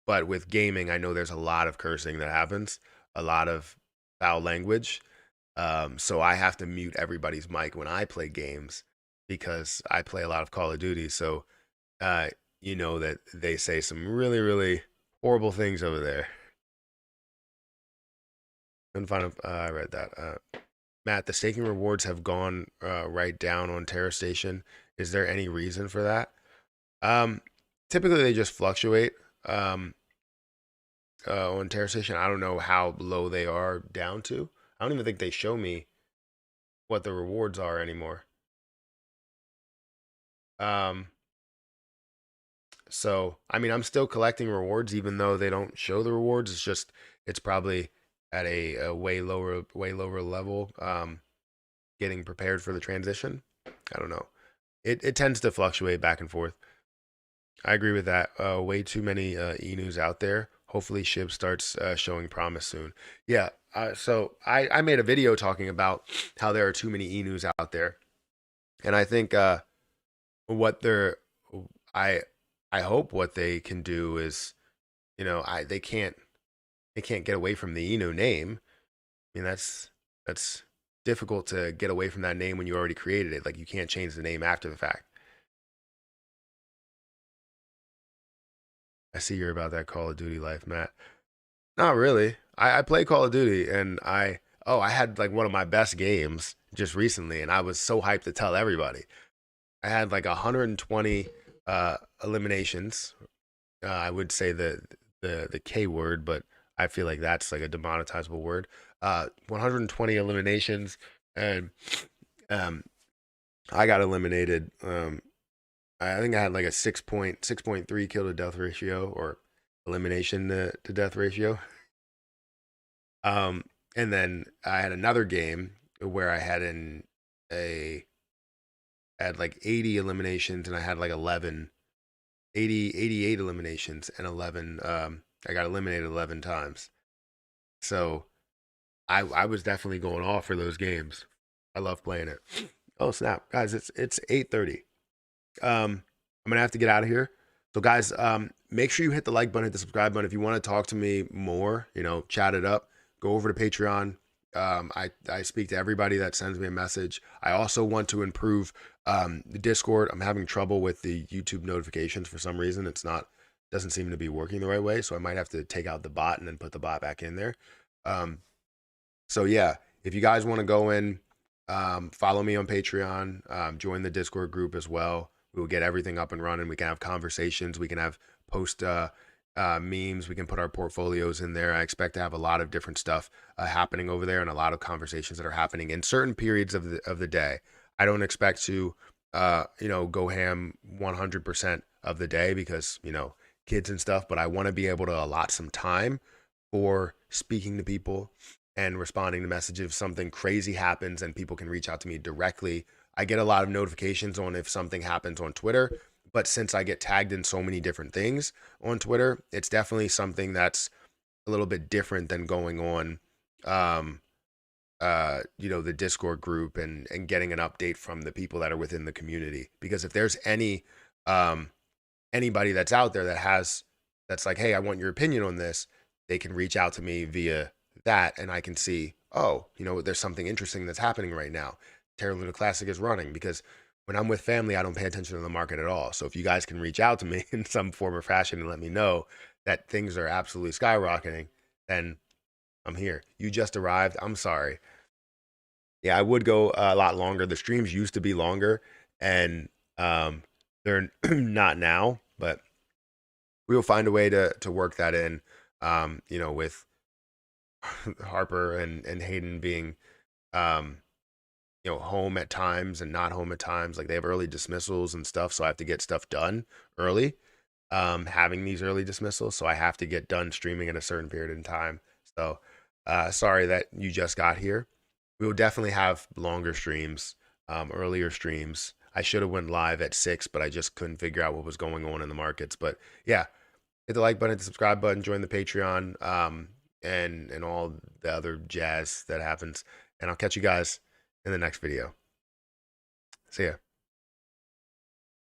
but with gaming, I know there's a lot of cursing that happens, a lot of foul language. So I have to mute everybody's mic when I play games because I play a lot of Call of Duty. So uh, you know that they say some really, really horrible things over there. And find I read that. Matt, the staking rewards have gone right down on Terra Station. Is there any reason for that? Um, Typically they just fluctuate. Um, on Terra Station, I don't know how low they are down to. I don't even think they show me what the rewards are anymore. Um, so I mean, I'm still collecting rewards even though they don't show the rewards. It's just it's probably at a way lower level. Getting prepared for the transition. I don't know. It tends to fluctuate back and forth. I agree with that. Way too many e-news out there. Hopefully, SHIB starts showing promise soon. Yeah. So I made a video talking about how there are too many e-news out there, and I think what they're I I hope what they can do is I they can't get away from the Eno name. I mean that's difficult to get away from that name when you already created it. Like you can't change the name after the fact. I see you're about that Call of Duty life, Matt. Not really. I play Call of Duty and I had like one of my best games just recently and I was so hyped to tell everybody. I had like 120 eliminations. I would say the K word, but I feel like that's like a demonetizable word. 120 eliminations and um I got eliminated. I think I had like a 6.3 kill to death ratio or elimination to death ratio. Um, and then I had another game where I had a had like 80 eliminations and I had like 88 eliminations and 11 I got eliminated 11 times. So I was definitely going off for those games. I love playing it. Oh snap, guys! It's 8:30. I'm gonna have to get out of here. So guys, make sure you hit the like button, hit the subscribe button. If you want to talk to me more, chat it up. Go over to Patreon. I speak to everybody that sends me a message. I also want to improve the Discord. I'm having trouble with the YouTube notifications for some reason. It's not doesn't seem to be working the right way. So I might have to take out the bot and then put the bot back in there. Um, so yeah, if you guys want to go in, follow me on Patreon, join the Discord group as well. We will get everything up and running. We can have conversations. We can have post memes. We can put our portfolios in there. I expect to have a lot of different stuff happening over there and a lot of conversations that are happening in certain periods of the day. I don't expect to go ham 100% of the day because kids and stuff, but I want to be able to allot some time for speaking to people and responding to messages. If something crazy happens and people can reach out to me directly, I get a lot of notifications on if something happens on Twitter. But since I get tagged in so many different things on Twitter, it's definitely something that's a little bit different than going on, the Discord group and getting an update from the people that are within the community. Because if there's um, anybody that's out there that's like, hey, I want your opinion on this, they can reach out to me via that and I can see, oh, there's something interesting that's happening right now. Terra Luna Classic is running because when I'm with family, I don't pay attention to the market at all. So if you guys can reach out to me in some form or fashion and let me know that things are absolutely skyrocketing, then I'm here. You just arrived. I'm sorry. Yeah, I would go a lot longer. The streams used to be longer and they're not now, but we will find a way to work that in. With Harper and Hayden being um, home at times and not home at times. Like they have early dismissals and stuff, so I have to get stuff done early. Having these early dismissals, so I have to get done streaming at a certain period in time. So sorry that you just got here. We will definitely have longer streams, earlier streams. I should have went live at 6, but I just couldn't figure out what was going on in the markets. But yeah, hit the like button, hit the subscribe button, join the Patreon, and all the other jazz that happens. And I'll catch you guys in the next video. See ya.